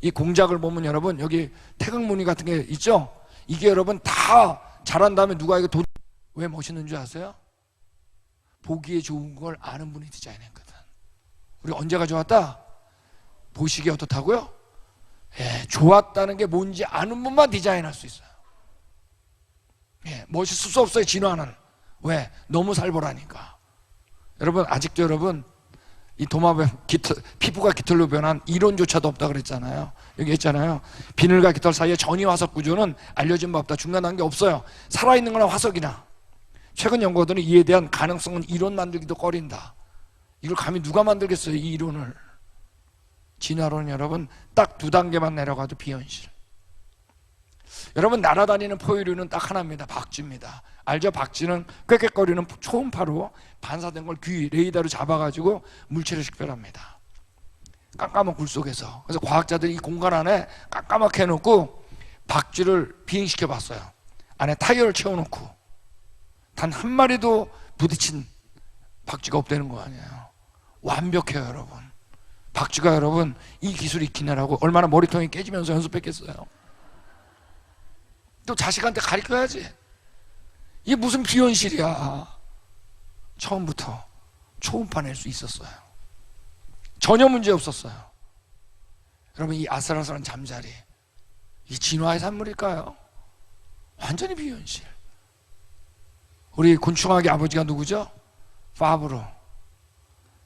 이 공작을 보면 여러분 여기 태극무늬 같은 게 있죠? 이게 여러분 다 자란 다음에 누가 이거 왜 멋있는 줄 아세요? 보기에 좋은 걸 아는 분이 디자인했거든. 우리 언제가 좋았다? 보시기에 어떻다고요? 예, 좋았다는 게 뭔지 아는 분만 디자인할 수 있어요. 예, 멋있을 수 없어요. 진화는. 왜? 너무 살벌하니까. 여러분 아직도 여러분 이 도마뱀 피부가 깃털로 변한 이론조차도 없다 그랬잖아요. 여기 있잖아요. 비늘과 깃털 사이에 전이화석 구조는 알려진 바 없다. 중간 단계 없어요. 살아있는 거나 화석이나. 최근 연구들은 이에 대한 가능성은 이론 만들기도 꺼린다. 이걸 감히 누가 만들겠어요? 이 이론을. 진화론은 여러분 딱 2단계만 내려가도 비현실. 여러분 날아다니는 포유류는 딱 하나입니다. 박쥐입니다. 알죠? 박쥐는 꽥꽥거리는 초음파로 반사된 걸 귀 레이더로 잡아가지고 물체를 식별합니다. 깜깜한 굴 속에서. 그래서 과학자들이 이 공간 안에 깜깜하게 해놓고 박쥐를 비행시켜 봤어요. 안에 타이어를 채워놓고 단 한 마리도 부딪힌 박쥐가 없다는 거 아니에요. 완벽해요. 여러분 박쥐가 여러분 이 기술이 익히느라고 얼마나 머리통이 깨지면서 연습했겠어요. 또 자식한테 가르쳐야지. 이게 무슨 비현실이야. 처음부터 초음파 낼 수 있었어요. 전혀 문제 없었어요. 여러분 이 아슬아슬한 잠자리 이 진화의 산물일까요? 완전히 비현실. 우리 곤충학의 아버지가 누구죠? 파브로.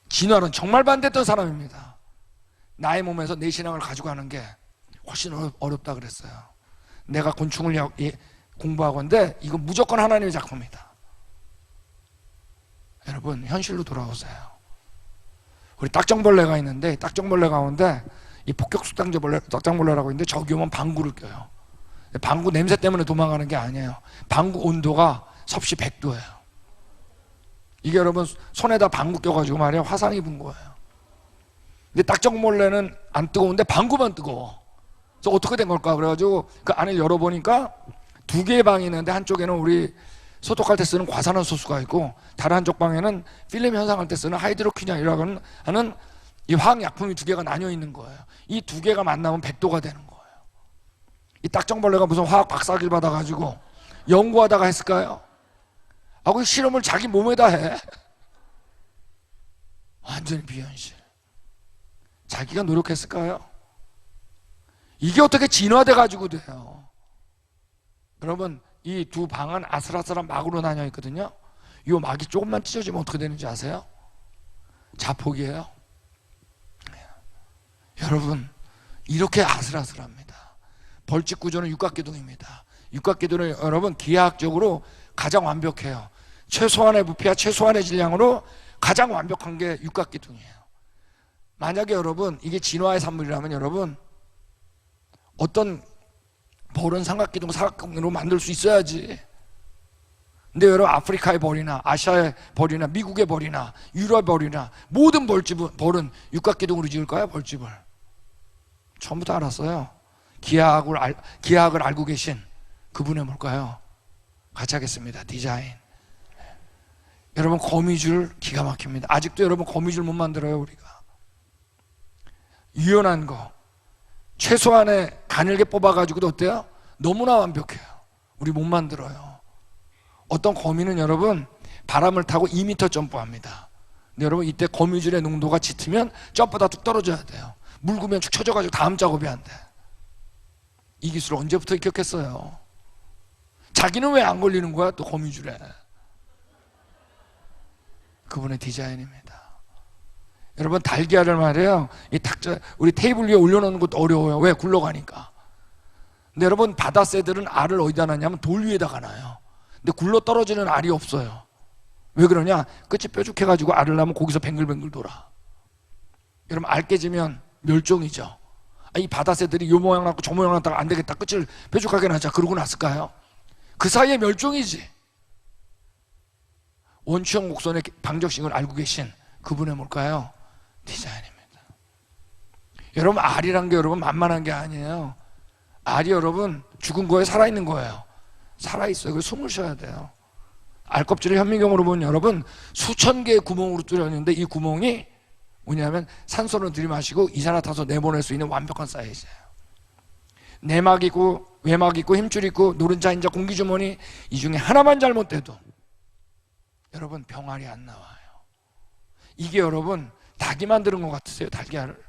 진화론 정말 반대했던 사람입니다. 나의 몸에서 내 신앙을 가져가는 게 훨씬 어렵다 그랬어요. 내가 곤충을 공부하건데 이건 무조건 하나님의 작품이다. 여러분 현실로 돌아오세요. 우리 딱정벌레가 있는데 딱정벌레 가운데 이 딱정벌레라고 있는데 저기 오면 방구를 껴요. 방구 냄새 때문에 도망가는 게 아니에요. 방구 온도가 섭씨 100도예요. 이게 여러분 손에다 방구 껴가지고 말이에요 화상 입은 거예요. 근데 딱정벌레는 안 뜨거운데 방구만 뜨거워. 그래서 어떻게 된 걸까? 그래가지고 그 안을 열어보니까 2개의 방이 있는데 한쪽에는 우리 소독할 때 쓰는 과산화소수가 있고 다른 한쪽 방에는 필름 현상할 때 쓰는 하이드로퀴닌이라고 하는 이 화학약품이 2개가 나뉘어 있는 거예요. 이 2개가 만나면 100도가 되는 거예요. 이 딱정벌레가 무슨 화학 박사학위를 받아가지고 연구하다가 했을까요? 아, 그 실험을 자기 몸에다 해. 완전히 비현실. 자기가 노력했을까요? 이게 어떻게 진화돼 가지고 돼요? 여러분 이 2방은 아슬아슬한 막으로 나뉘어 있거든요. 이 막이 조금만 찢어지면 어떻게 되는지 아세요? 자폭이에요. 여러분 이렇게 아슬아슬합니다. 벌집 구조는 육각기둥입니다. 육각기둥은 여러분 기하학적으로 가장 완벽해요. 최소한의 부피와 최소한의 질량으로 가장 완벽한 게 육각기둥이에요. 만약에 여러분 이게 진화의 산물이라면 여러분 어떤 벌은 삼각기둥, 사각기둥으로 만들 수 있어야지. 근데 여러분 아프리카의 벌이나 아시아의 벌이나 미국의 벌이나 유럽의 벌이나 모든 벌은 육각기둥으로 지을까요? 벌집을 처음부터 알았어요. 기하학을 알고 계신 그분의 뭘까요? 같이 하겠습니다. 디자인. 여러분 거미줄 기가 막힙니다. 아직도 여러분 거미줄 못 만들어요. 우리가 유연한 거 최소한의 가늘게 뽑아가지고도 어때요? 너무나 완벽해요. 우리 못 만들어요. 어떤 거미는 여러분 바람을 타고 2m 점프합니다. 근데 여러분 이때 거미줄의 농도가 짙으면 점프다 뚝 떨어져야 돼요. 묽으면 축 처져가지고 다음 작업이 안 돼. 이 기술을 언제부터 익혔겠어요? 자기는 왜 안 걸리는 거야? 또 거미줄에. 그분의 디자인입니다. 여러분 달걀을 말이에요. 우리 테이블 위에 올려놓는 것도 어려워요. 왜? 굴러가니까. 근데 여러분 바다 새들은 알을 어디다 놨냐면 돌 위에다가 놔요. 근데 굴러 떨어지는 알이 없어요. 왜 그러냐? 끝이 뾰족해가지고 알을 낳으면 거기서 뱅글뱅글 돌아. 여러분 알 깨지면 멸종이죠. 이 바다 새들이 요 모양 낳고 저 모양 낳다가 안 되겠다 끝을 뾰족하게 놔자 그러고 났을까요? 그 사이에 멸종이지. 원추형 곡선의 방정식을 알고 계신 그분의 뭘까요? 디자인입니다. 여러분 알이란 게 여러분 만만한 게 아니에요. 알이 여러분 죽은 거에 살아있는 거예요. 살아있어요. 그래서 숨을 쉬어야 돼요. 알 껍질을 현미경으로 보면 여러분 수천 개의 구멍으로 뚫렸는데 이 구멍이 뭐냐면 산소를 들이마시고 이산화탄소 내보낼 수 있는 완벽한 사이즈예요. 내막 있고 외막 있고 힘줄 있고 노른자 인자 공기주머니 이 중에 하나만 잘못돼도 여러분 병알이 안 나와요. 이게 여러분 닭이 만드는 것 같으세요? 달걀을.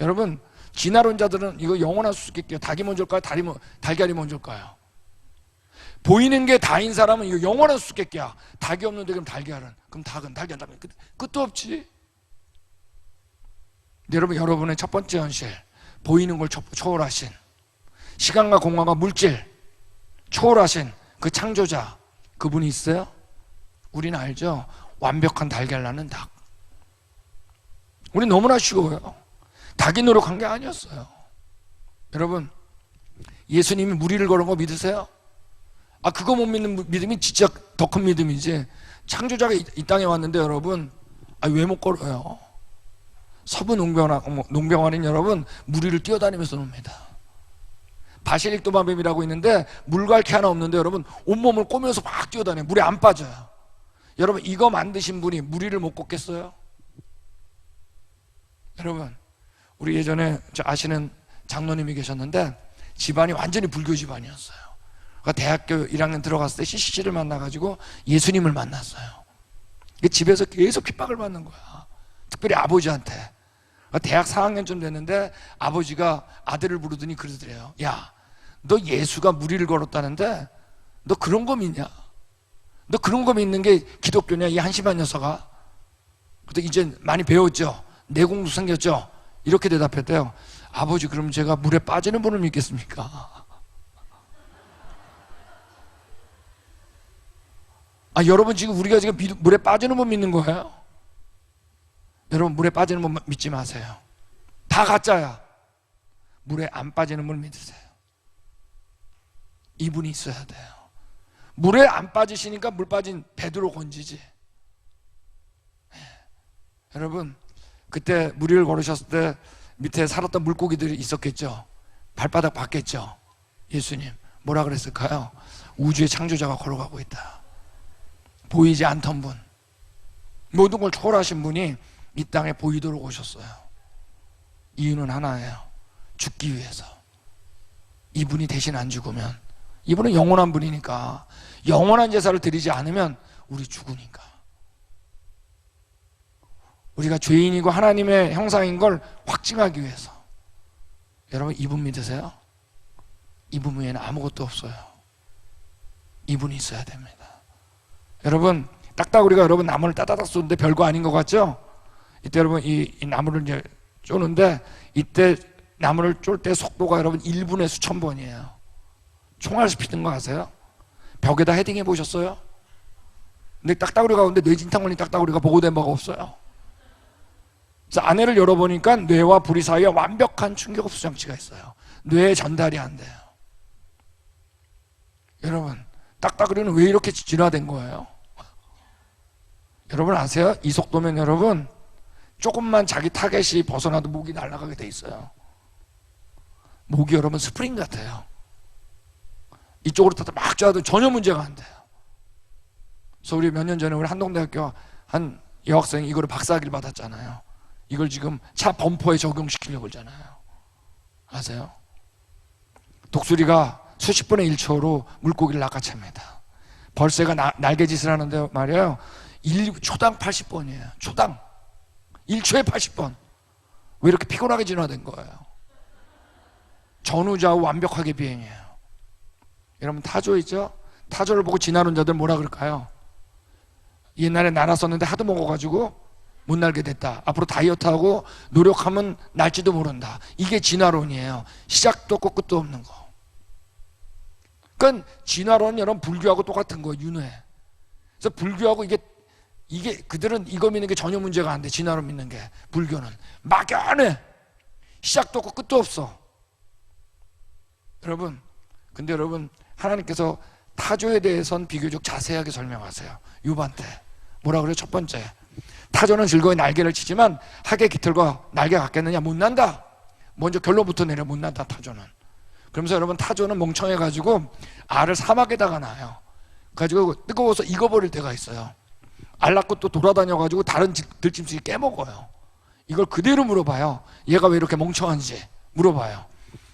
여러분 진화론자들은 이거 영원한 수수께끼예요. 닭이 먼저일까요? 달걀이 먼저일까요? 보이는 게 다인 사람은 이거 영원한 수수께끼야. 닭이 없는데 그럼 달걀은? 그럼 닭은 끝도 없지. 근데 여러분의 첫 번째 현실, 보이는 걸 초월하신 시간과 공간과 물질 초월하신 그 창조자, 그분이 있어요? 우리는 알죠? 완벽한 달걀 낳는 닭. 우리 너무나 쉬워요. 닭이 노력한 게 아니었어요. 여러분 예수님이 무리를 걸은 거 믿으세요? 그거 못 믿는 믿음이 진짜 더 큰 믿음이지. 창조자가 이 땅에 왔는데 여러분 왜 못 걸어요? 서부 농병아는 여러분 무리를 뛰어다니면서 놉니다. 바실릭 도마뱀이라고 있는데 물갈퀴 하나 없는데 여러분 온몸을 꼬면서 막 뛰어다녀요. 물에 안 빠져요. 여러분 이거 만드신 분이 무리를 못 걷겠어요? 여러분 우리 예전에 아시는 장로님이 계셨는데 집안이 완전히 불교 집안이었어요. 그러니까 대학교 1학년 들어갔을 때 CCC를 만나가지고 예수님을 만났어요. 집에서 계속 핍박을 받는 거야. 특별히 아버지한테. 대학 4학년쯤 됐는데 아버지가 아들을 부르더니 그러더래요. 야, 너 예수가 무리를 걸었다는데 너 그런 거 믿냐? 너 그런 거 믿는 게 기독교냐? 이 한심한 녀석아. 그때 이제 많이 배웠죠. 내공도 생겼죠. 이렇게 대답했대요. 아버지 그럼 제가 물에 빠지는 분을 믿겠습니까? 여러분 지금 우리가 지금 물에 빠지는 분 믿는 거예요? 여러분 물에 빠지는 분 믿지 마세요. 다 가짜야. 물에 안 빠지는 분 믿으세요. 이분이 있어야 돼요. 물에 안 빠지시니까 물 빠진 베드로 건지지. 여러분 그때 무리를 걸으셨을 때 밑에 살았던 물고기들이 있었겠죠. 발바닥 봤겠죠. 예수님 뭐라 그랬을까요? 우주의 창조자가 걸어가고 있다. 보이지 않던 분, 모든 걸 초월하신 분이 이 땅에 보이도록 오셨어요. 이유는 하나예요. 죽기 위해서. 이분이 대신 안 죽으면, 이분은 영원한 분이니까, 영원한 제사를 드리지 않으면 우리 죽으니까. 우리가 죄인이고 하나님의 형상인 걸 확증하기 위해서. 여러분 이분 믿으세요? 이분 외에는 아무것도 없어요. 이분이 있어야 됩니다. 여러분 딱따구리가 여러분 나무를 따다닥 쏘는데 별거 아닌 것 같죠? 이때 여러분 이 나무를 이제 쪼는데 이때 나무를 쫄 때 속도가 여러분 1분에 수천 번이에요. 총알 쏘는 거 아세요? 벽에다 헤딩해 보셨어요? 근데 딱따구리 가운데 뇌진탕 걸린 딱따구리가 보고된 바가 없어요. 그래서 안에를 열어보니까 뇌와 부리 사이에 완벽한 충격 흡수 장치가 있어요. 뇌에 전달이 안 돼요. 여러분, 딱따구리는 왜 이렇게 진화된 거예요? 여러분 아세요? 이 속도면 여러분 조금만 자기 타겟이 벗어나도 목이 날아가게 돼 있어요. 목이 여러분 스프링 같아요. 이쪽으로 타다 막 쏴도 전혀 문제가 안 돼요. 그래서 우리 몇 년 전에 우리 한동대학교 한 여학생이 이거를 박사학위를 받았잖아요. 이걸 지금 차 범퍼에 적용시키려고 그러잖아요. 아세요? 독수리가 수십 분의 1초로 물고기를 낚아챕니다. 벌새가 날개짓을 하는데 말이에요, 초당 80번이에요. 초당 1초에 80번. 왜 이렇게 피곤하게 진화된 거예요? 전후좌우 완벽하게 비행해요. 여러분 타조 있죠? 타조를 보고 진화론 자들 뭐라 그럴까요? 옛날에 날았었는데 하도 먹어가지고 못 날게 됐다. 앞으로 다이어트하고 노력하면 날지도 모른다. 이게 진화론이에요. 시작도 없고 끝도 없는 거. 그러니까 진화론은 여러분 불교하고 똑같은 거예요. 윤회. 그래서 불교하고 이게 그들은 이거 믿는 게 전혀 문제가 안 돼. 진화론 믿는 게. 불교는 막연해. 시작도 없고 끝도 없어. 여러분, 근데 여러분 하나님께서 타조에 대해서는 비교적 자세하게 설명하세요. 유반 때 뭐라 그래요? 첫 번째, 타조는 즐거이 날개를 치지만 학의 깃털과 날개 같겠느냐? 못 난다. 먼저 결론부터 내려. 못 난다 타조는. 그러면서 여러분 타조는 멍청해가지고 알을 사막에다가 놔요. 가지고 뜨거워서 익어버릴 때가 있어요. 알 낳고 또 돌아다녀가지고 다른 들짐승이 깨먹어요. 이걸 그대로 물어봐요. 얘가 왜 이렇게 멍청한지 물어봐요.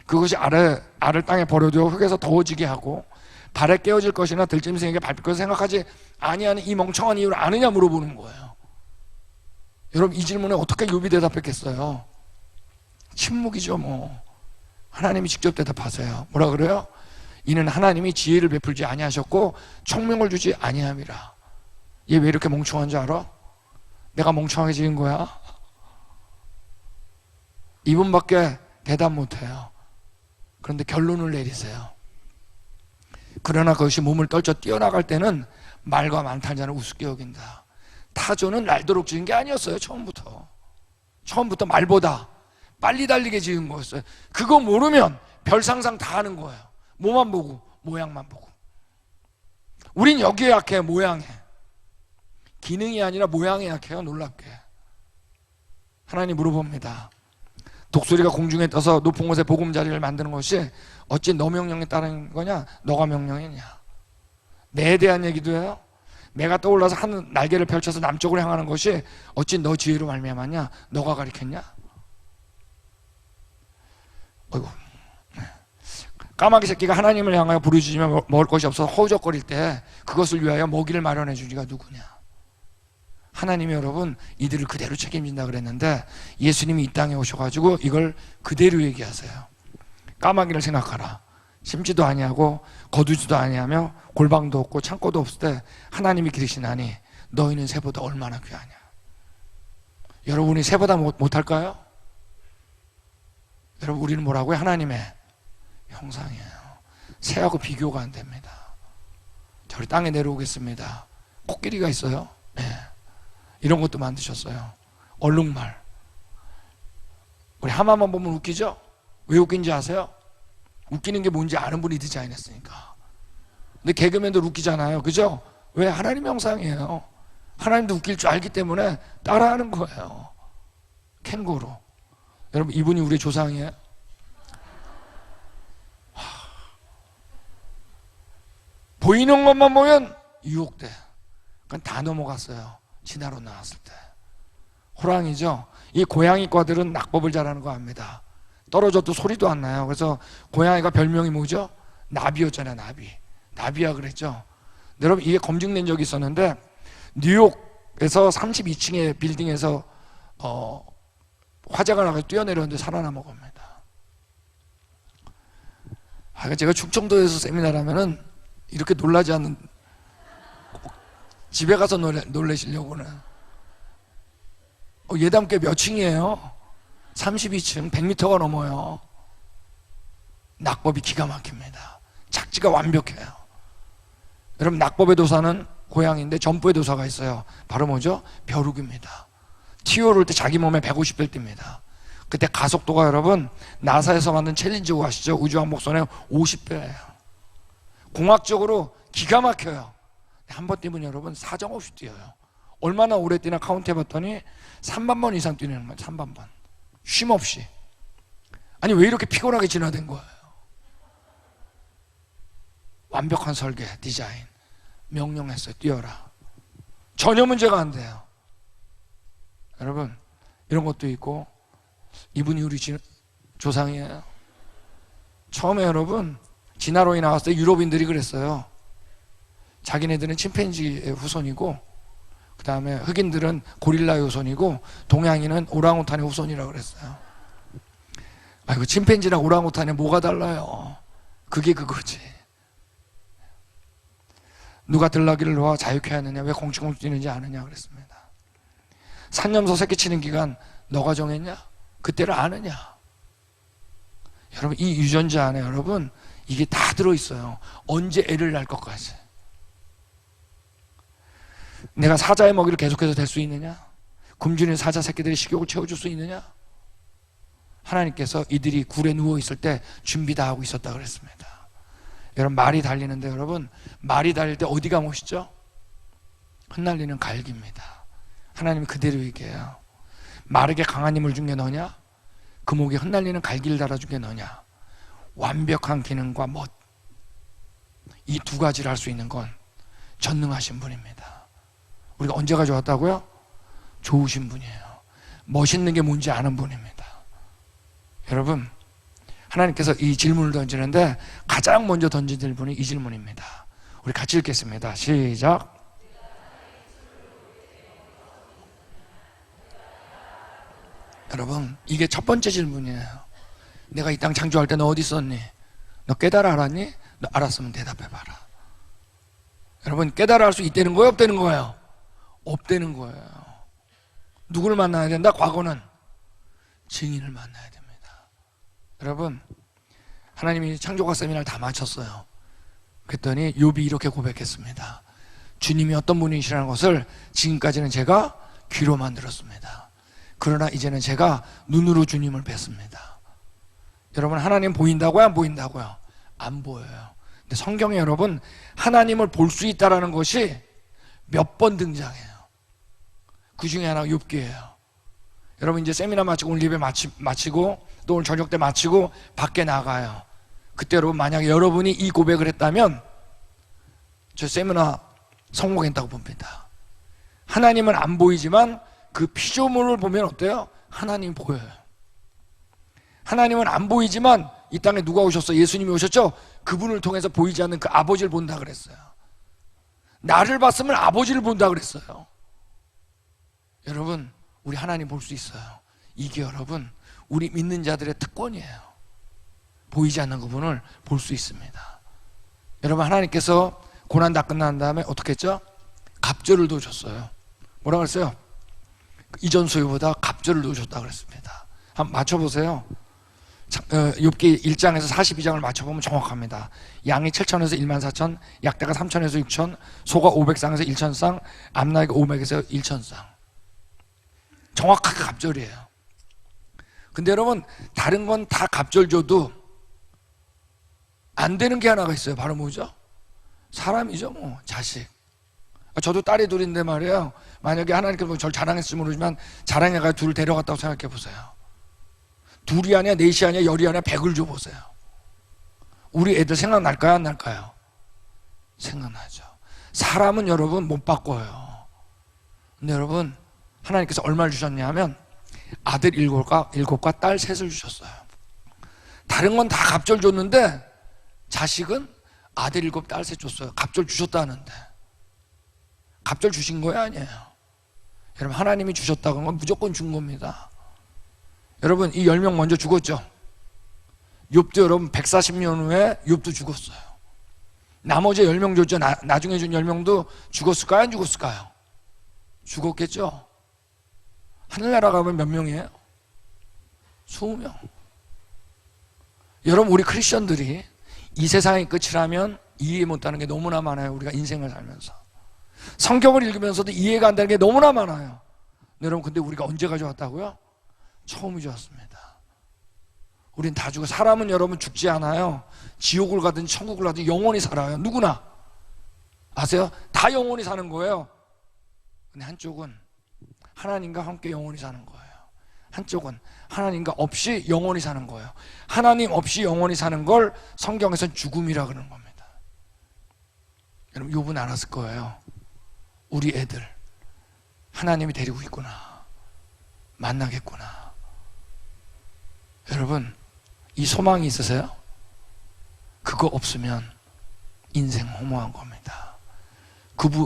그것이 알을 땅에 버려두어 흙에서 더워지게 하고 발에 깨어질 것이나 들짐승에게 밟힐 것을 생각하지 아니하는 이 멍청한 이유를 아느냐 물어보는 거예요. 여러분 이 질문에 어떻게 욥이 대답했겠어요? 침묵이죠 뭐. 하나님이 직접 대답하세요. 뭐라 그래요? 이는 하나님이 지혜를 베풀지 아니하셨고 총명을 주지 아니함이라. 얘 왜 이렇게 멍청한 줄 알아? 내가 멍청하게 지은 거야? 이분밖에 대답 못해요. 그런데 결론을 내리세요. 그러나 그것이 몸을 떨쳐 뛰어나갈 때는 말과 많다는 자는 우습게 여긴다. 타조는 날도록 지은 게 아니었어요. 처음부터 말보다 빨리 달리게 지은 거였어요. 그거 모르면 별 상상 다 하는 거예요. 뭐만 보고, 모양만 보고. 우린 여기에 약해요. 모양에. 기능이 아니라 모양에 약해요. 놀랍게. 하나님 물어봅니다. 독수리가 공중에 떠서 높은 곳에 보금자리를 만드는 것이 어찌 너 명령에 따른 거냐? 너가 명령이냐? 매에 대한 얘기도 해요. 매가 떠올라서 한 날개를 펼쳐서 남쪽으로 향하는 것이 어찌 너 지혜로 말미암았냐? 너가 가리켰냐? 어이구. 까마귀 새끼가 하나님을 향하여 부르짖으며 먹을 것이 없어서 허우적거릴 때 그것을 위하여 먹이를 마련해 주니가 누구냐? 하나님이 여러분 이들을 그대로 책임진다 그랬는데 예수님이 이 땅에 오셔가지고 이걸 그대로 얘기하세요. 까마귀를 생각하라. 심지도 아니하고 거두지도 아니하며 골방도 없고 창고도 없을 때 하나님이 기르시나니 너희는 새보다 얼마나 귀하냐. 여러분이 새보다 못할까요? 여러분 우리는 뭐라고요? 하나님의 형상이에요. 새하고 비교가 안 됩니다. 저리 땅에 내려오겠습니다. 코끼리가 있어요. 네. 이런 것도 만드셨어요. 얼룩말. 우리 하마만 보면 웃기죠? 왜 웃긴지 아세요? 웃기는 게 뭔지 아는 분이 디자인했으니까. 근데 개그맨도 웃기잖아요. 그죠? 왜? 하나님 형상이에요. 하나님도 웃길 줄 알기 때문에 따라하는 거예요. 캥거루. 여러분 이분이 우리의 조상이에요? 보이는 것만 보면 유혹돼. 그건 다 넘어갔어요. 진화로 나왔을 때. 호랑이죠. 이 고양이과들은 낙법을 잘하는 거 압니다. 떨어져도 소리도 안 나요. 그래서 고양이가 별명이 뭐죠? 나비였잖아요. 나비야 그랬죠. 여러분 이게 검증된 적이 있었는데 뉴욕에서 32층의 빌딩에서 화재가 나가서 뛰어내렸는데 살아남은 겁니다. 제가 충청도에서 세미나를 하면은 이렇게 놀라지 않는, 집에 가서 놀래시려고는. 예담교 몇 층이에요? 32층, 100m가 넘어요. 낙법이 기가 막힙니다. 착지가 완벽해요. 여러분 낙법의 도사는 고양이인데 점프의 도사가 있어요. 바로 뭐죠? 벼룩입니다. 튀어 오를 때 자기 몸에 150배를 띱니다. 그때 가속도가 여러분 나사에서 만든 챌린저고 아시죠? 우주왕복선의 50배예요. 공학적으로 기가 막혀요. 한 번 뛰면 여러분 사정없이 뛰어요. 얼마나 오래 뛰나 카운트 해봤더니 3만 번 이상 뛰는 거예요. 3만 번. 쉼 없이. 아니 왜 이렇게 피곤하게 진화된 거예요? 완벽한 설계, 디자인. 명령했어요. 뛰어라. 전혀 문제가 안 돼요. 여러분 이런 것도 있고, 이분이 우리 조상이에요. 처음에 여러분 진화론이 나왔을 때 유럽인들이 그랬어요. 자기네들은 침팬지의 후손이고, 그 다음에 흑인들은 고릴라의 후손이고, 동양인은 오랑우탄의 후손이라고 그랬어요. 아이고, 침팬지랑 오랑우탄이 뭐가 달라요? 그게 그거지. 누가 들나귀를 놓아 자유케 하느냐, 왜 공중을 뛰는지 아느냐 그랬습니다. 산염소 새끼 치는 기간 너가 정했냐? 그때를 아느냐? 여러분 이 유전자 안에 여러분 이게 다 들어있어요. 언제 애를 낳을 것까지. 내가 사자의 먹이를 계속해서 댈 수 있느냐? 굶주린 사자 새끼들의 식욕을 채워줄 수 있느냐? 하나님께서 이들이 굴에 누워있을 때 준비 다 하고 있었다 그랬습니다. 여러분 말이 달리는데, 여러분 말이 달릴 때 어디가 멋있죠? 흩날리는 갈기입니다. 하나님이 그대로 얘기해요. 마르게 강한 힘을 준 게 너냐? 그 목에 흩날리는 갈기를 달아준 게 너냐? 완벽한 기능과 멋, 이 두 가지를 할 수 있는 건 전능하신 분입니다. 우리가 언제가 좋았다고요? 좋으신 분이에요. 멋있는 게 뭔지 아는 분입니다. 여러분 하나님께서 이 질문을 던지는데 가장 먼저 던지는 분이 이 질문입니다. 우리 같이 읽겠습니다. 시작. 여러분 이게 첫 번째 질문이에요. 내가 이 땅 창조할 때 너 어디 있었니? 너 깨달아 알았니? 너 알았으면 대답해봐라. 여러분 깨달아 알 수 있다는 거예요? 없다는 거예요? 없다는 거예요. 누구를 만나야 된다? 과거는 증인을 만나야 됩니다. 여러분 하나님이 창조가 세미나를 다 마쳤어요. 그랬더니 욥이 이렇게 고백했습니다. 주님이 어떤 분이시라는 것을 지금까지는 제가 귀로만 들었습니다. 그러나 이제는 제가 눈으로 주님을 뵀습니다. 여러분 하나님 보인다고요? 안 보인다고요? 안 보여요. 근데 성경에 여러분 하나님을 볼 수 있다는 것이 몇 번 등장해요. 그 중에 하나가 욥기예요. 여러분 이제 세미나 마치고 오늘 예배 마치고 또 오늘 저녁 때 마치고 밖에 나가요. 그때 여러분 만약에 여러분이 이 고백을 했다면 저 세미나 성공했다고 봅니다. 하나님은 안 보이지만 그 피조물을 보면 어때요? 하나님 보여요. 하나님은 안 보이지만 이 땅에 누가 오셨어? 예수님이 오셨죠? 그분을 통해서 보이지 않는 그 아버지를 본다 그랬어요. 나를 봤으면 아버지를 본다 그랬어요. 여러분 우리 하나님 볼 수 있어요. 이게 여러분 우리 믿는 자들의 특권이에요. 보이지 않는 그분을 볼 수 있습니다. 여러분 하나님께서 고난 다 끝난 다음에 어떻게 했죠? 갑절을 놓으셨어요. 뭐라고 그랬어요? 이전 소유보다 갑절을 놓으셨다고 그랬습니다. 한번 맞춰보세요. 욥기 1장에서 42장을 맞춰보면 정확합니다. 양이 7천에서 1만 4천, 약대가 3천에서 6천, 소가 500쌍에서 1천쌍, 암나귀가 500에서 1천쌍. 정확하게 갑절이에요. 근데 여러분 다른 건 다 갑절 줘도 안 되는 게 하나가 있어요. 바로 뭐죠? 사람이죠. 뭐 자식. 저도 딸이 둘인데 말이에요. 만약에 하나님께서 저를 자랑했을지 모르지만 자랑해가 둘을 데려갔다고 생각해 보세요. 둘이 아니야, 넷이 아니야, 열이 아니야, 100을 줘보세요. 우리 애들 생각날까요? 안 날까요? 생각나죠. 사람은 여러분 못 바꿔요. 근데 여러분 하나님께서 얼마를 주셨냐 하면 아들 7과 딸 3을 주셨어요. 다른 건 다 갑절 줬는데 자식은 아들 7, 딸 3 줬어요. 갑절 주셨다는데 갑절 주신 거예요? 아니에요. 여러분 하나님이 주셨다고 한 건 무조건 준 겁니다. 여러분 이 10명 먼저 죽었죠. 욥도 여러분 140년 후에 욥도 죽었어요. 나머지 10명 줬죠. 나중에 준 10명도 죽었을까요? 안 죽었을까요? 죽었겠죠. 하늘나라 가면 몇 명이에요? 20명. 여러분 우리 크리스천들이 이 세상의 끝이라면 이해 못하는 게 너무나 많아요. 우리가 인생을 살면서 성경을 읽으면서도 이해가 안 되는 게 너무나 많아요. 여러분, 근데 우리가 언제 가져왔다고요? 처음이 좋았습니다. 우린 다 죽어. 사람은 여러분 죽지 않아요. 지옥을 가든 천국을 가든 영원히 살아요. 누구나. 아세요? 다 영원히 사는 거예요. 근데 한쪽은 하나님과 함께 영원히 사는 거예요. 한쪽은 하나님과 없이 영원히 사는 거예요. 하나님 없이 영원히 사는 걸 성경에서는 죽음이라 그러는 겁니다. 여러분, 욥은 알았을 거예요. 우리 애들 하나님이 데리고 있구나, 만나겠구나. 여러분, 이 소망이 있으세요? 그거 없으면 인생 허무한 겁니다.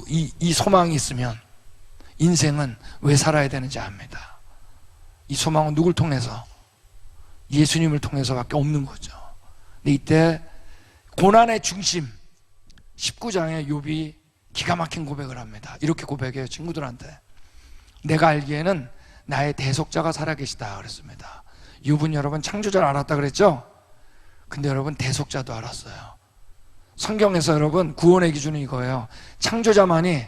이 소망이 있으면 인생은 왜 살아야 되는지 압니다. 이 소망은 누굴 통해서? 예수님을 통해서밖에 없는 거죠. 근데 이때 고난의 중심 19장에 욥이 기가 막힌 고백을 합니다. 이렇게 고백해요. 친구들한테 내가 알기에는 나의 대속자가 살아계시다 그랬습니다. 욥은 여러분 창조자를 알았다 그랬죠? 근데 여러분 대속자도 알았어요. 성경에서 여러분 구원의 기준은 이거예요. 창조자만이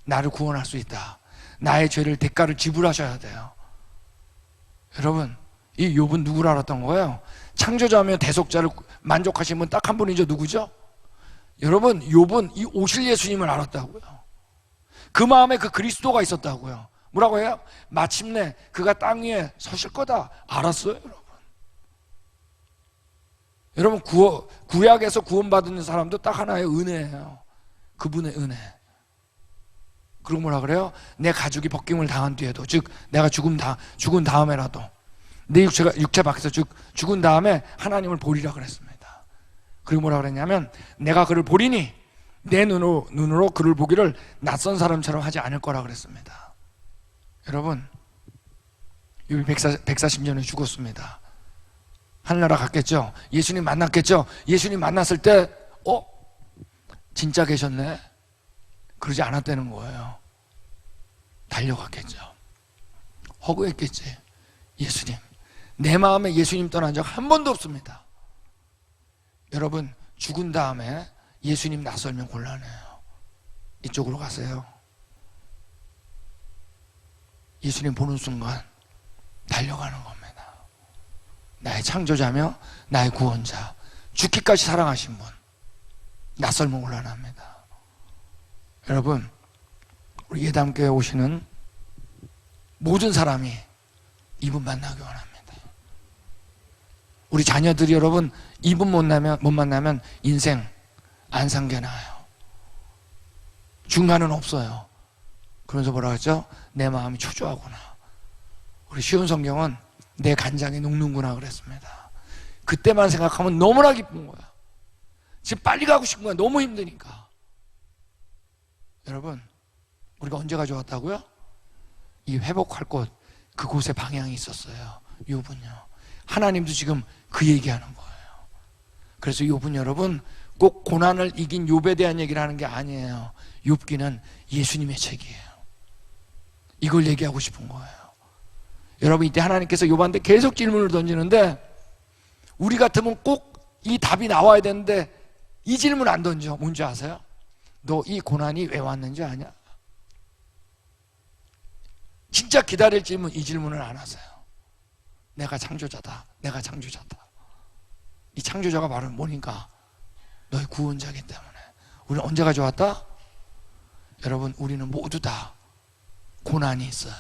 나를 구원할 수 있다. 나의 죄를 대가를 지불하셔야 돼요. 여러분, 이 욥은 누구를 알았던 거예요? 창조자면 대속자를 만족하신 분 딱 한 분이죠. 누구죠? 여러분, 욥은 이 오실 예수님을 알았다고요. 그 마음에 그 그리스도가 있었다고요. 뭐라고 해요? 마침내 그가 땅 위에 서실 거다 알았어요. 여러분, 구약에서 구원받는 사람도 딱 하나의 은혜예요. 그분의 은혜. 그리고 뭐라 그래요? 내 가죽이 벗김을 당한 뒤에도, 즉 내가 죽은 다음에라도 내 육체 밖에서 죽은 다음에 하나님을 보리라 그랬습니다. 그리고 뭐라 그랬냐면 내가 그를 보리니 내 눈으로 그를 보기를 낯선 사람처럼 하지 않을 거라 그랬습니다. 여러분, 욥이 140년에 죽었습니다. 하늘나라 갔겠죠? 예수님 만났겠죠? 예수님 만났을 때 진짜 계셨네? 그러지 않았다는 거예요. 달려갔겠죠. 허구했겠지. 예수님, 내 마음에 예수님 떠난 적 한 번도 없습니다. 여러분, 죽은 다음에 예수님 낯설면 곤란해요. 이쪽으로 가세요. 예수님 보는 순간 달려가는 겁니다. 나의 창조자며 나의 구원자, 죽기까지 사랑하신 분, 낯설면 곤란합니다. 여러분, 우리 예담교회에 오시는 모든 사람이 이분 만나기 원합니다. 우리 자녀들이 여러분 이분 못 만나면 인생 안 산 게 나아요. 중간은 없어요. 그러면서 뭐라 하죠? 내 마음이 초조하구나. 우리 쉬운 성경은 내 간장이 녹는구나 그랬습니다. 그때만 생각하면 너무나 기쁜 거야. 지금 빨리 가고 싶은 거야. 너무 힘드니까. 여러분, 우리가 언제 가져왔다고요? 이 회복할 곳, 그곳에 방향이 있었어요. 욥은요. 하나님도 지금 그 얘기하는 거예요. 그래서 욥은 여러분 꼭 고난을 이긴 욥에 대한 얘기를 하는 게 아니에요. 욥기는 예수님의 책이에요. 이걸 얘기하고 싶은 거예요. 여러분, 이때 하나님께서 욥한테 계속 질문을 던지는데 우리 같으면 꼭 이 답이 나와야 되는데 이 질문 안 던져. 뭔지 아세요? 너 이 고난이 왜 왔는지 아냐? 진짜 기다릴 질문, 이 질문을 안 하세요. 내가 창조자다. 내가 창조자다. 이 창조자가 바로 뭐니까? 너의 구원자이기 때문에. 우리는 언제 가져왔다? 여러분, 우리는 모두 다 고난이 있어요.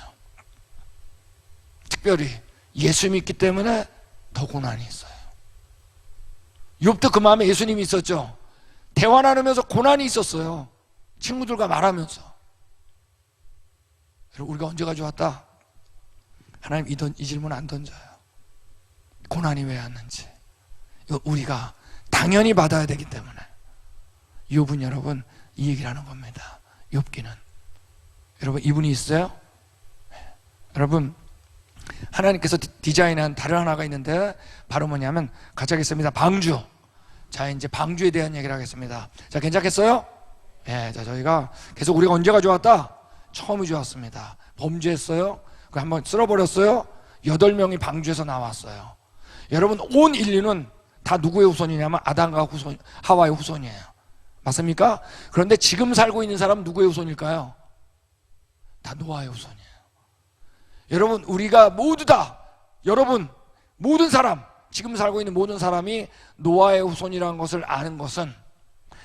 특별히 예수 믿기 때문에 더 고난이 있어요. 욥도 그 마음에 예수님이 있었죠. 대화 나누면서 고난이 있었어요. 친구들과 말하면서. 여러분, 우리가 언제 가져왔다? 하나님 이 질문 안 던져요. 고난이 왜 왔는지. 이거 우리가 당연히 받아야 되기 때문에. 욥은 여러분 이 얘기를 하는 겁니다. 욥기는. 여러분, 이분이 있어요? 여러분, 하나님께서 디자인한 다른 하나가 있는데 바로 뭐냐면 같이 하겠습니다. 방주. 자, 이제 방주에 대한 얘기를 하겠습니다. 자, 괜찮겠어요? 예, 자, 저희가 계속 우리가 언제 가져왔다? 처음이 좋았습니다. 범죄했어요? 그 한번 쓸어버렸어요? 8명이 방주에서 나왔어요. 여러분, 온 인류는 다 누구의 후손이냐면 아담과 하와의 후손이에요. 맞습니까? 그런데 지금 살고 있는 사람은 누구의 후손일까요? 다 노아의 후손이에요. 여러분, 우리가 모두 다, 여러분 모든 사람, 지금 살고 있는 모든 사람이 노아의 후손이라는 것을 아는 것은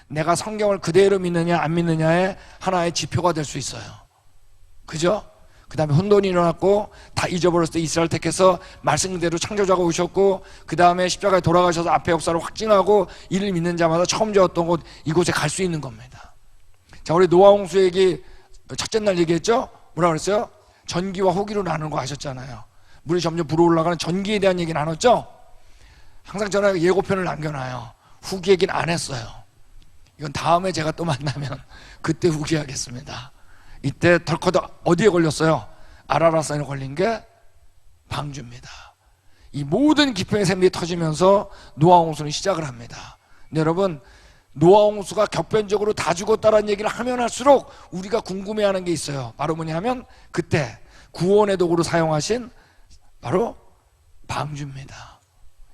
내가 성경을 그대로 믿느냐 안 믿느냐의 하나의 지표가 될 수 있어요. 그죠? 그 다음에 혼돈이 일어났고 다 잊어버렸을 때 이스라엘 택해서 말씀 그대로 창조자가 오셨고, 그 다음에 십자가에 돌아가셔서 앞에 역사를 확증하고 이를 믿는 자마다 처음 지었던 곳, 이곳에 갈 수 있는 겁니다. 자, 우리 노아 홍수 얘기 첫째 날 얘기했죠? 뭐라 그랬어요? 전기와 후기로 나누는 거 아셨잖아요. 물이 점점 불어올라가는 전기에 대한 얘기 나눴죠? 항상 저는 예고편을 남겨놔요. 후기 얘기는 안 했어요. 이건 다음에 제가 또 만나면 그때 후기하겠습니다. 이때 덜커덕 어디에 걸렸어요? 아라라산에 걸린 게 방주입니다. 이 모든 기표의 샘들이 터지면서 노아 홍수는 시작을 합니다. 근데 여러분, 노아 홍수가 격변적으로 다 죽었다라는 얘기를 하면 할수록 우리가 궁금해하는 게 있어요. 바로 뭐냐면 그때 구원의 도구로 사용하신 바로 방주입니다.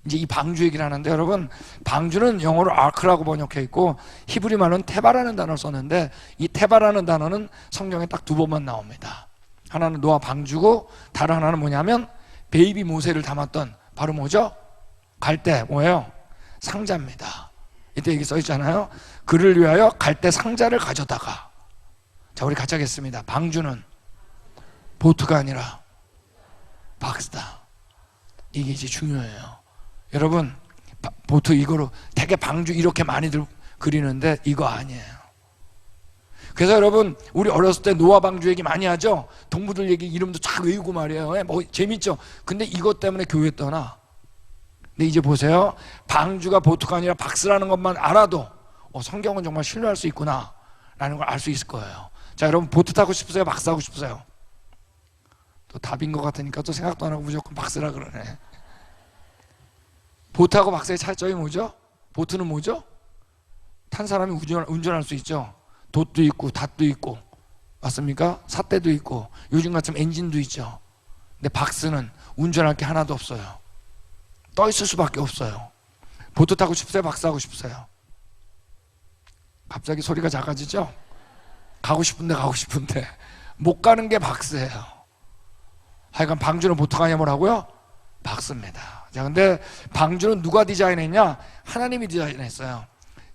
이제 이 방주 얘기를 하는데, 여러분, 방주는 영어로 아크라고 번역해 있고 히브리 말로는 테바라는 단어를 썼는데, 이 테바라는 단어는 성경에 딱 두 번만 나옵니다. 하나는 노아 방주고 다른 하나는 뭐냐면 베이비 모세를 담았던, 바로 뭐죠? 갈대, 뭐예요? 상자입니다. 이때 여기 써 있잖아요. 그를 위하여 갈대 상자를 가져다가. 자, 우리 같이 하겠습니다. 방주는 보트가 아니라 박스다. 이게 이제 중요해요. 여러분, 보트 이거로 되게 방주 이렇게 많이들 그리는데 이거 아니에요. 그래서 여러분, 우리 어렸을 때 노아 방주 얘기 많이 하죠? 동무들 얘기 이름도 쫙 외우고 말이에요. 뭐 재밌죠? 근데 이것 때문에 교회 떠나. 근데 이제 보세요. 방주가 보트가 아니라 박스라는 것만 알아도 성경은 정말 신뢰할 수 있구나 라는 걸 알 수 있을 거예요. 자, 여러분, 보트 타고 싶으세요? 박스 하고 싶으세요? 또 답인 것 같으니까 또 생각도 안 하고 무조건 박스라 그러네. 보트하고 박스의 차이점이 뭐죠? 보트는 뭐죠? 탄 사람이 운전할 수 있죠. 돛도 있고 닷도 있고, 맞습니까? 삿대도 있고 요즘 같으면 엔진도 있죠. 근데 박스는 운전할 게 하나도 없어요. 떠 있을 수밖에 없어요. 보트 타고 싶으세요? 박스 하고 싶으세요? 갑자기 소리가 작아지죠? 가고 싶은데 못 가는 게 박스예요. 하여간 방주는 보트가 아니라 뭐라고요? 박스입니다. 자, 근데 방주는 누가 디자인했냐? 하나님이 디자인했어요.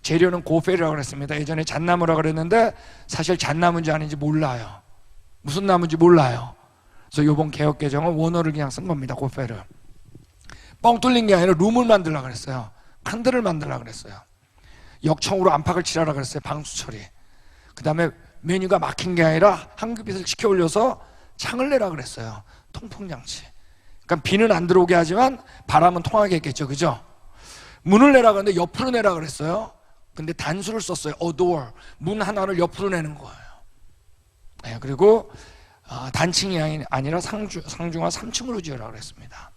재료는 고페리라고 그랬습니다. 예전에 잣나무라고 그랬는데 사실 잣나무인지 아닌지 몰라요. 무슨 나무인지 몰라요. 그래서 이번 개혁 개정은 원어를 그냥 쓴 겁니다. 고페르. 뻥 뚫린 게 아니라 룸을 만들려고 그랬어요. 칸들을 만들려고 그랬어요. 역청으로 안팎을 칠하라고 그랬어요. 방수 처리. 그 다음에 메뉴가 막힌 게 아니라 한급빛을 시켜 올려서 창을 내라 그랬어요. 통풍장치. 그러니까 비는 안 들어오게 하지만 바람은 통하게 했겠죠. 그죠? 문을 내라 그랬는데 옆으로 내라 그랬어요. 근데 단수를 썼어요. A door. 문 하나를 옆으로 내는 거예요. 네, 그리고 단층이 아니라 상중하 3층으로 지으라 그랬습니다.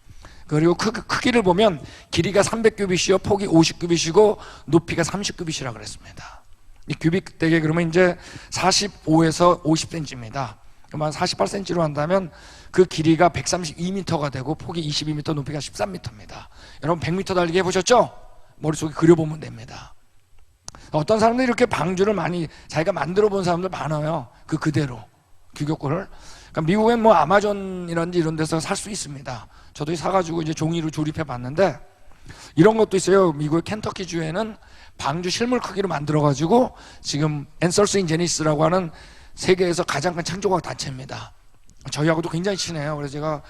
그리고 크기를 보면 길이가 300규빗이요, 폭이 50규빗이고 높이가 30규빗이라 그랬습니다. 이 규빗 대개 그러면 이제 45에서 50cm입니다. 그러면 48cm로 한다면 그 길이가 132m가 되고 폭이 22m, 높이가 13m입니다. 여러분 100m 달리기 해보셨죠? 머릿속에 그려보면 됩니다. 어떤 사람들이 이렇게 방주를 많이 자기가 만들어 본 사람들 많아요. 그대로 규격을. 그러니까 미국엔 뭐 아마존이라든지 이런 데서 살 수 있습니다. 저도 사가지고 이제 종이로 조립해 봤는데 이런 것도 있어요. 미국의 켄터키 주에는 방주 실물 크기로 만들어가지고 지금 앤서스 인 제니스라고 하는 세계에서 가장 큰 창조과학 단체입니다. 저희하고도 굉장히 친해요. 그래서 제가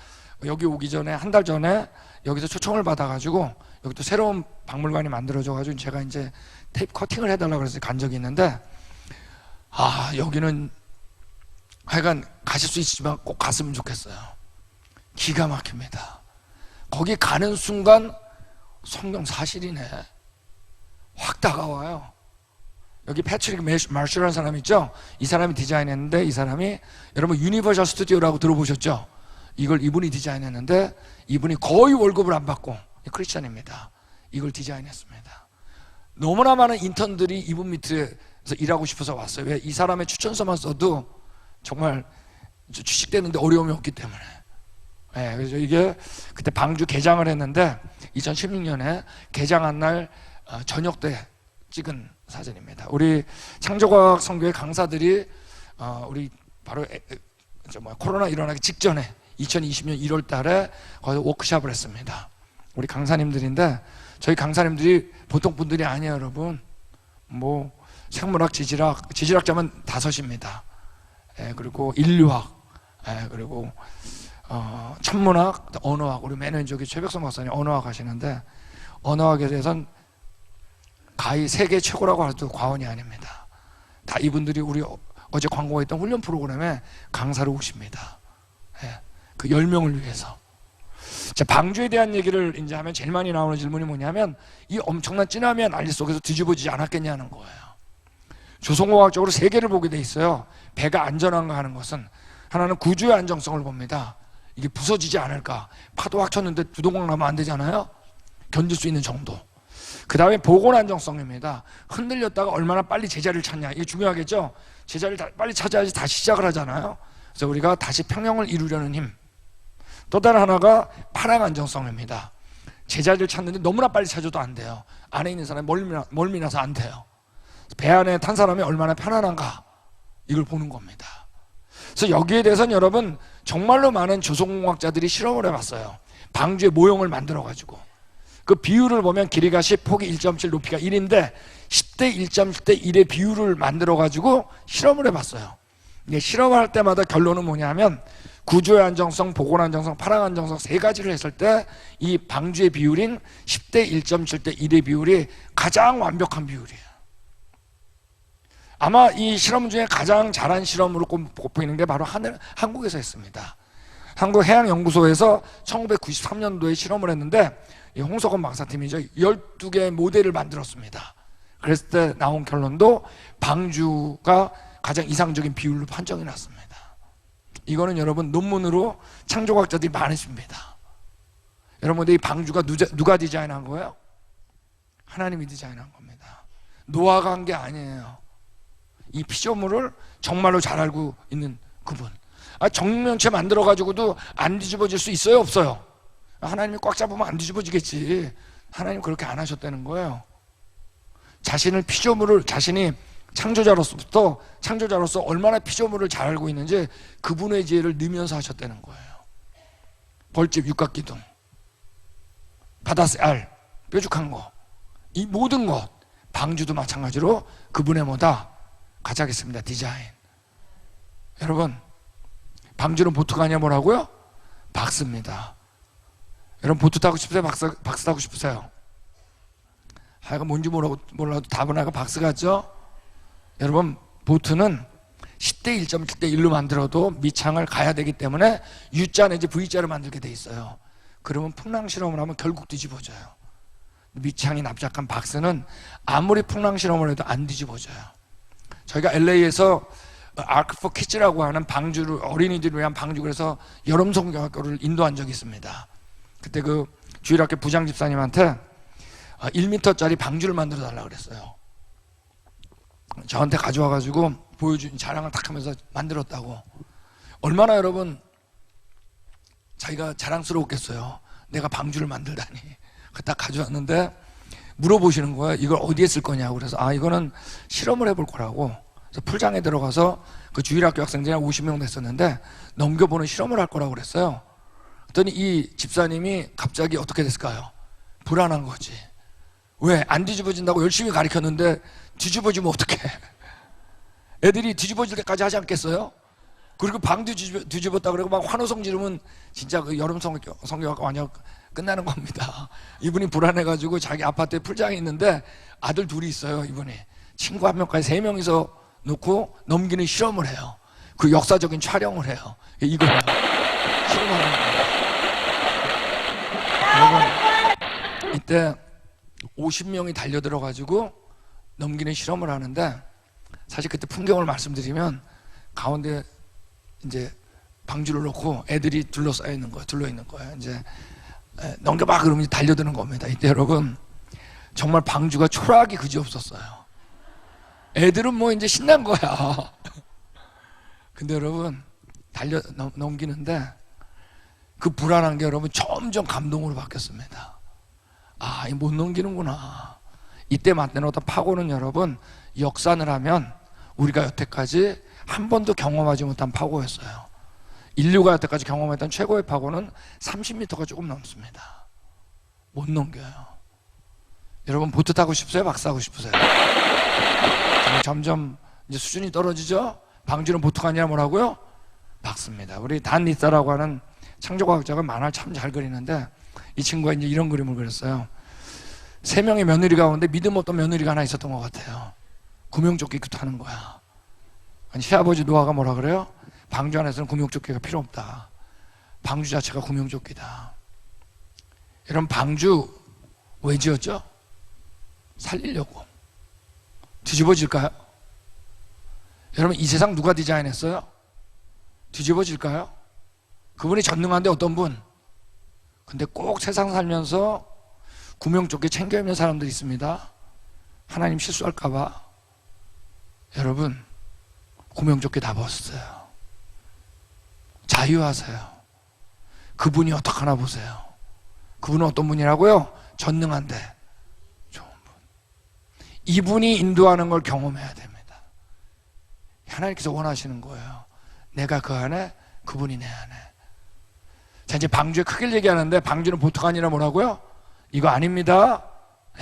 여기 오기 전에 한 달 전에 여기서 초청을 받아가지고 여기 또 새로운 박물관이 만들어져가지고 제가 이제 테이프 커팅을 해달라고 그래서 간 적이 있는데 여기는 하여간 가실 수 있지만 꼭 갔으면 좋겠어요. 기가 막힙니다. 거기 가는 순간 성경 사실이네 확 다가와요. 여기 패트릭 마셜이라는 사람 있죠? 이 사람이 디자인했는데, 이 사람이 여러분 유니버셜 스튜디오라고 들어보셨죠? 이걸 이분이 디자인했는데 이분이 거의 월급을 안 받고 크리스찬입니다. 이걸 디자인했습니다. 너무나 많은 인턴들이 이분 밑에서 일하고 싶어서 왔어요. 왜? 이 사람의 추천서만 써도 정말 취직되는데 어려움이 없기 때문에. 네, 그래서 이게 그때 방주 개장을 했는데 2016년에 개장한 날 저녁 때 찍은 사진입니다. 우리 창조과학 선교회 강사들이 우리 바로 코로나 일어나기 직전에 2020년 1월 달에 거기서 워크숍을 했습니다. 우리 강사님들인데 저희 강사님들이 보통 분들이 아니에요, 여러분. 뭐 생물학, 지질학자만 5입니다. 그리고 인류학, 그리고 천문학, 언어학, 우리 매너인족이 최백성 박사님 언어학 하시는데 언어학에 대해서는 가히 세계 최고라고 해도 과언이 아닙니다. 다 이분들이 우리 어제 광고가 있던 훈련 프로그램에 강사로 오십니다. 그 10명을 위해서. 자, 방주에 대한 얘기를 이제 하면 제일 많이 나오는 질문이 뭐냐면 이 엄청난 찌나미와 난리 속에서 뒤집어지지 않았겠냐는 거예요. 조성공학적으로 세 개를 보게 돼 있어요. 배가 안전한가 하는 것은 하나는 구조의 안정성을 봅니다. 이게 부서지지 않을까. 파도 확 쳤는데 두동강 나면 안 되잖아요. 견딜 수 있는 정도. 그 다음에 보건 안정성입니다. 흔들렸다가 얼마나 빨리 제자리를 찾냐. 이게 중요하겠죠. 제자리를 빨리 찾아야지 다시 시작을 하잖아요. 그래서 우리가 다시 평형을 이루려는 힘. 또 다른 하나가 파랑 안정성입니다. 제자리를 찾는데 너무나 빨리 찾아도 안 돼요. 안에 있는 사람이 멀미 나서 안 돼요. 배 안에 탄 사람이 얼마나 편안한가 이걸 보는 겁니다. 그래서 여기에 대해서는 여러분 정말로 많은 조성공학자들이 실험을 해봤어요. 방주의 모형을 만들어가지고 그 비율을 보면 길이가 10, 폭이 1.7, 높이가 1인데 10대 1.7대 1의 비율을 만들어가지고 실험을 해봤어요. 근데 실험할 때마다 결론은 뭐냐면 구조의 안정성, 보건 안정성, 파랑 안정성 세 가지를 했을 때 이 방주의 비율인 10대 1.7대 1의 비율이 가장 완벽한 비율이에요. 아마 이 실험 중에 가장 잘한 실험으로 꼽히는 게 바로 한국에서 했습니다. 한국해양연구소에서 1993년도에 실험을 했는데 이 홍석원 박사팀이죠. 12개의 모델을 만들었습니다. 그랬을 때 나온 결론도 방주가 가장 이상적인 비율로 판정이 났습니다. 이거는 여러분 논문으로 창조과학자들이 많으십니다. 여러분들 이 방주가 누가 디자인한 거예요? 하나님이 디자인한 겁니다. 노아가 한 게 아니에요. 이 피조물을 정말로 잘 알고 있는 그분. 정면체 만들어가지고도 안 뒤집어질 수 있어요, 없어요? 하나님이 꽉 잡으면 안 뒤집어지겠지. 하나님 그렇게 안 하셨다는 거예요. 자신이 창조자로서 얼마나 피조물을 잘 알고 있는지 그분의 지혜를 넣으면서 하셨다는 거예요. 벌집, 육각기둥, 바다새 알, 뾰족한 거, 이 모든 것, 방주도 마찬가지로 그분의 뭐다? 가자겠습니다. 디자인. 여러분, 방주는 보트가 아니라 뭐라고요? 박스입니다. 여러분 보트 타고 싶으세요? 박스 타고 싶으세요? 하여간 뭔지 몰라도 답은 하여간 박스 같죠? 여러분 보트는 10대 1.7대 1로 만들어도 밑창을 가야 되기 때문에 U자 내지 V자를 만들게 돼 있어요. 그러면 풍랑 실험을 하면 결국 뒤집어져요. 밑창이 납작한 박스는 아무리 풍랑 실험을 해도 안 뒤집어져요. 저희가 LA에서 아크 포 키즈라고 하는 방주를 어린이들을 위한 방주 그래서 여름 성경학교를 인도한 적이 있습니다. 그때 그 주일학교 부장 집사님한테 1m짜리 방주를 만들어 달라고 그랬어요. 저한테 가져와가지고 자랑을 탁 하면서 만들었다고. 얼마나 여러분 자기가 자랑스러웠겠어요. 내가 방주를 만들다니. 딱 가져왔는데 물어보시는 거예요. 이걸 어디에 쓸 거냐고. 그래서 이거는 실험을 해볼 거라고. 그래서 풀장에 들어가서 그 주일학교 학생들이 50명 됐었는데 넘겨보는 실험을 할 거라고 그랬어요. 그랬더니 이 집사님이 갑자기 어떻게 됐을까요? 불안한 거지. 왜? 안 뒤집어진다고 열심히 가르쳤는데 뒤집어지면 어떡해? 애들이 뒤집어질 때까지 하지 않겠어요? 그리고 방도 뒤집었다 그러고 막 환호성 지르면 진짜 그 여름 성경학과 완전 끝나는 겁니다. 이분이 불안해가지고 자기 아파트에 풀장이 있는데 아들 둘이 있어요. 이분이 친구 한 명까지 3명이서 놓고 넘기는 실험을 해요. 그 역사적인 촬영을 해요. 이거예요. 실험하는 거예요. 여러분 이때 50명이 달려들어가지고 넘기는 실험을 하는데 사실 그때 풍경을 말씀드리면 가운데 이제 방주를 놓고 애들이 둘러 있는 거예요. 이제 넘겨봐 그러면 달려드는 겁니다. 이때 여러분 정말 방주가 초라하기 그지없었어요. 애들은 뭐 이제 신난 거야. 근데 여러분 넘기는데 그 불안한 게 여러분 점점 감동으로 바뀌었습니다. 못 넘기는구나. 이때 만들어놓던 파고는 여러분 역산을 하면 우리가 여태까지 한 번도 경험하지 못한 파고였어요. 인류가 여태까지 경험했던 최고의 파고는 30m가 조금 넘습니다. 못 넘겨요. 여러분 보트 타고 싶으세요? 박사 하고 싶으세요? 점점 이제 수준이 떨어지죠? 방주는 보트가 아니라 뭐라고요? 박스입니다. 우리 단 리사라고 하는 창조과학자가 만화를 참 잘 그리는데 이 친구가 이제 이런 그림을 그렸어요. 3명의 며느리 가운데 믿음 없던 며느리가 하나 있었던 것 같아요. 구명조끼 타는 거야. 아니, 시아버지 노아가 뭐라 그래요? 방주 안에서는 구명조끼가 필요 없다. 방주 자체가 구명조끼다. 여러분 방주 왜 지었죠? 살리려고. 뒤집어질까요? 여러분 이 세상 누가 디자인했어요? 뒤집어질까요? 그분이 전능한데 어떤 분? 근데 꼭 세상 살면서 구명조끼 챙겨 입는 사람들이 있습니다. 하나님 실수할까봐. 여러분 구명조끼 다 벗었어요. 자유하세요. 그분이 어떡하나 보세요. 그분은 어떤 분이라고요? 전능한데 좋은 분. 이분이 인도하는 걸 경험해야 됩니다. 하나님께서 원하시는 거예요. 내가 그 안에, 그분이 내 안에. 자, 이제 방주의 크기를 얘기하는데 방주는 보트가 아니라 뭐라고요? 이거 아닙니다.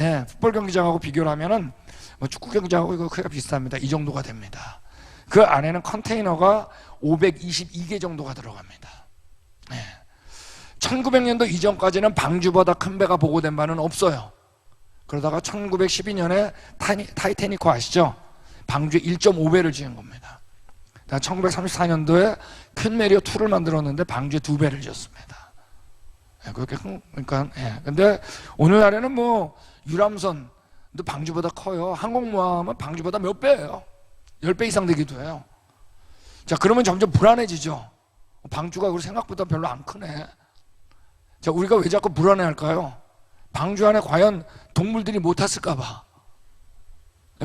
예, 풋볼 경기장하고 비교를 하면은 뭐 축구 경기장하고 이거 크기가 비슷합니다. 이 정도가 됩니다. 그 안에는 컨테이너가 522개 정도가 들어갑니다. 예. 1900년도 이전까지는 방주보다 큰 배가 보고된 바는 없어요. 그러다가 1912년에 타이타닉호 아시죠? 방주에 1.5배를 지은 겁니다. 1934년도에 퀸메리어 2를 만들었는데 방주에 2배를 지었습니다. 예, 그렇게 그러니까 예. 근데 오늘날에는 뭐 유람선도 방주보다 커요. 항공모함은 방주보다 몇 배예요. 10배 이상 되기도 해요. 자, 그러면 점점 불안해지죠. 방주가 우리 생각보다 별로 안 크네. 자, 우리가 왜 자꾸 불안해할까요? 방주 안에 과연 동물들이 못 탔을까봐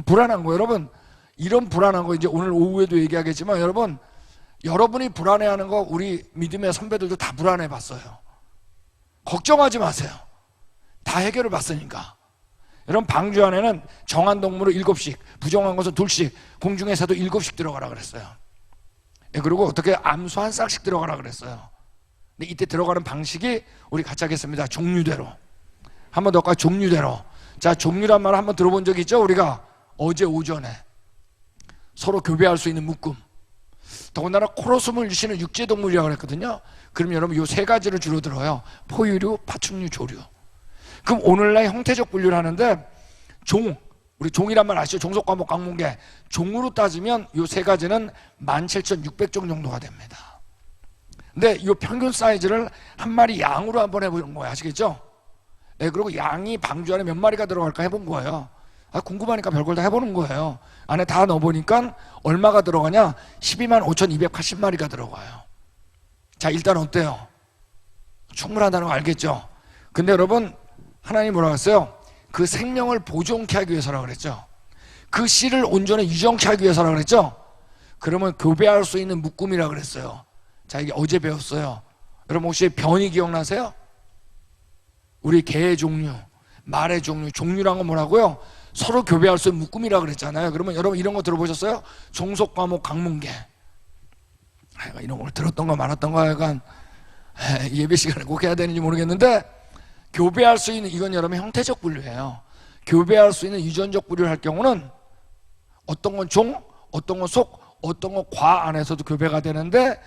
불안한 거예요. 여러분 이런 불안한 거 이제 오늘 오후에도 얘기하겠지만 여러분 여러분이 불안해하는 거 우리 믿음의 선배들도 다 불안해 봤어요. 걱정하지 마세요. 다 해결을 봤으니까. 여러분 방주 안에는 정한 동물은 7씩, 부정한 것은 2씩, 공중에서도 7씩 들어가라 그랬어요. 예, 그리고 어떻게 암수 한 싹씩 들어가라 그랬어요. 근데 이때 들어가는 방식이 우리 같이 하겠습니다. 종류대로. 한 번 더 할까요? 종류대로. 자, 종류란 말을 한번 들어본 적 있죠? 우리가 어제 오전에 서로 교배할 수 있는 묶음. 더군다나 코로 숨을 쉬는 육지동물이라고 그랬거든요. 그럼 여러분 이 3가지를 주로 들어요. 포유류, 파충류, 조류. 그럼 오늘날 형태적 분류를 하는데 우리 종이란 말 아시죠? 종속과목 강문계. 종으로 따지면 이 3가지는 17,600종 정도가 됩니다. 근데 이 평균 사이즈를 한 마리 양으로 한번 해본 거예요. 아시겠죠? 네, 그리고 양이 방주 안에 몇 마리가 들어갈까 해본 거예요. 궁금하니까 별걸 다 해보는 거예요. 안에 다 넣어보니까 얼마가 들어가냐? 125,280마리가 들어가요. 자, 일단 어때요? 충분하다는 거 알겠죠? 근데 여러분 하나님 뭐라고 했어요? 그 생명을 보존케 하기 위해서라고 그랬죠. 그 씨를 온전히 유정케 하기 위해서라고 그랬죠. 그러면 교배할 수 있는 묶음이라고 그랬어요. 자, 이게 어제 배웠어요. 여러분 혹시 변이 기억나세요? 우리 개의 종류, 말의 종류, 종류란 건 뭐라고요? 서로 교배할 수 있는 묶음이라고 그랬잖아요. 그러면 여러분 이런 거 들어보셨어요? 종속과목 강문계. 이런 걸 들었던 거 말았던 거 약간 예배 시간에 꼭 해야 되는지 모르겠는데 교배할 수 있는 이건 여러분 형태적 분류예요. 교배할 수 있는 유전적 분류를 할 경우는 어떤 건 종, 어떤 건 속, 어떤 건 과 안에서도 교배가 되는데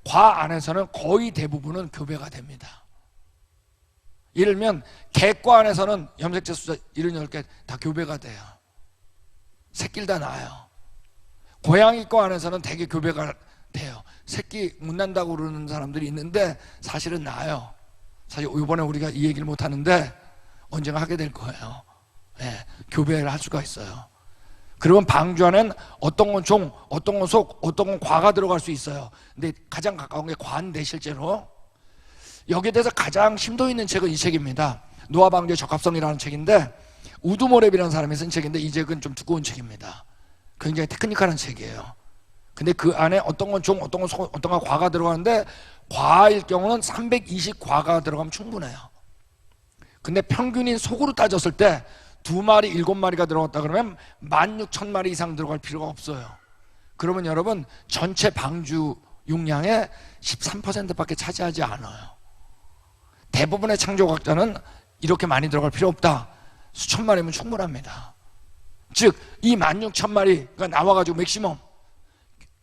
과 안에서는 거의 대부분은 교배가 됩니다. 예를 들면 개과 안에서는 염색체 숫자 78개 다 교배가 돼요. 새끼를 다 낳아요. 고양이과 안에서는 되게 교배가 돼요. 새끼 못 난다고 그러는 사람들이 있는데 사실은 나요. 사실 이번에 우리가 이 얘기를 못 하는데 언젠가 하게 될 거예요. 네, 교배를 할 수가 있어요. 그러면 방주 안에는 어떤 건 종, 어떤 건 속, 어떤 건 과가 들어갈 수 있어요. 근데 가장 가까운 게 과인데 실제로 여기에 대해서 가장 심도 있는 책은 이 책입니다. 노아 방주의 적합성이라는 책인데 우드모랩이라는 사람이 쓴 책인데 이 책은 좀 두꺼운 책입니다. 굉장히 테크니컬한 책이에요. 근데 그 안에 어떤 건 종, 어떤 건 속, 어떤 건 과가 들어가는데 과일 경우는 320과가 들어가면 충분해요. 근데 평균인 속으로 따졌을 때 2마리 7마리가 들어갔다 그러면 16,000마리 이상 들어갈 필요가 없어요. 그러면 여러분 전체 방주 용량의 13%밖에 차지하지 않아요. 대부분의 창조과학자는 이렇게 많이 들어갈 필요 없다, 수천 마리면 충분합니다. 즉 이 16,000마리가 나와가지고 맥시멈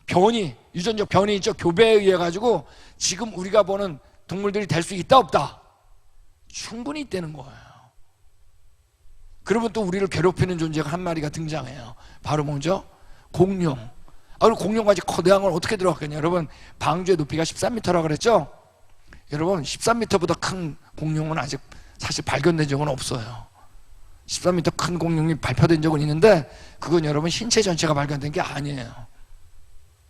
변이, 유전적 변이 있죠. 교배에 의해 가지고 지금 우리가 보는 동물들이 될 수 있다 없다? 충분히 있다는 거예요. 그러면 또 우리를 괴롭히는 존재가 한 마리가 등장해요. 바로 뭐죠? 공룡. 그리고 공룡까지 거대한 걸 어떻게 들어갔겠냐. 여러분 방주의 높이가 13m라고 그랬죠? 여러분 13m보다 큰 공룡은 아직 사실 발견된 적은 없어요. 13m 큰 공룡이 발표된 적은 있는데 그건 여러분 신체 전체가 발견된 게 아니에요.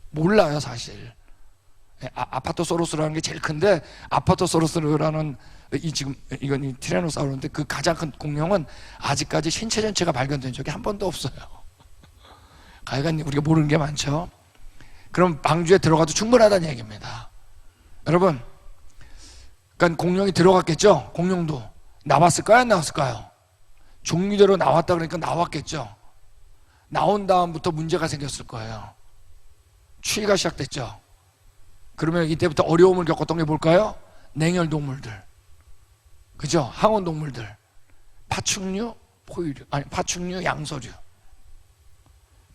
몰라요 사실. 아파토소로스라는 게 제일 큰데, 아파토소로스라는 이건 이 티라노사우루인데 그 가장 큰 공룡은 아직까지 신체 전체가 발견된 적이 한 번도 없어요. 하여간 우리가 모르는 게 많죠. 그럼 방주에 들어가도 충분하다는 얘기입니다. 여러분, 그러니까 공룡이 들어갔겠죠? 공룡도 나왔을까요? 안 나왔을까요? 종류대로 나왔다 그러니까 나왔겠죠. 나온 다음부터 문제가 생겼을 거예요. 추위가 시작됐죠. 그러면 이때부터 어려움을 겪었던 게 뭘까요? 냉혈동물들, 그죠? 항온동물들, 파충류, 포유류, 아니 파충류, 양서류.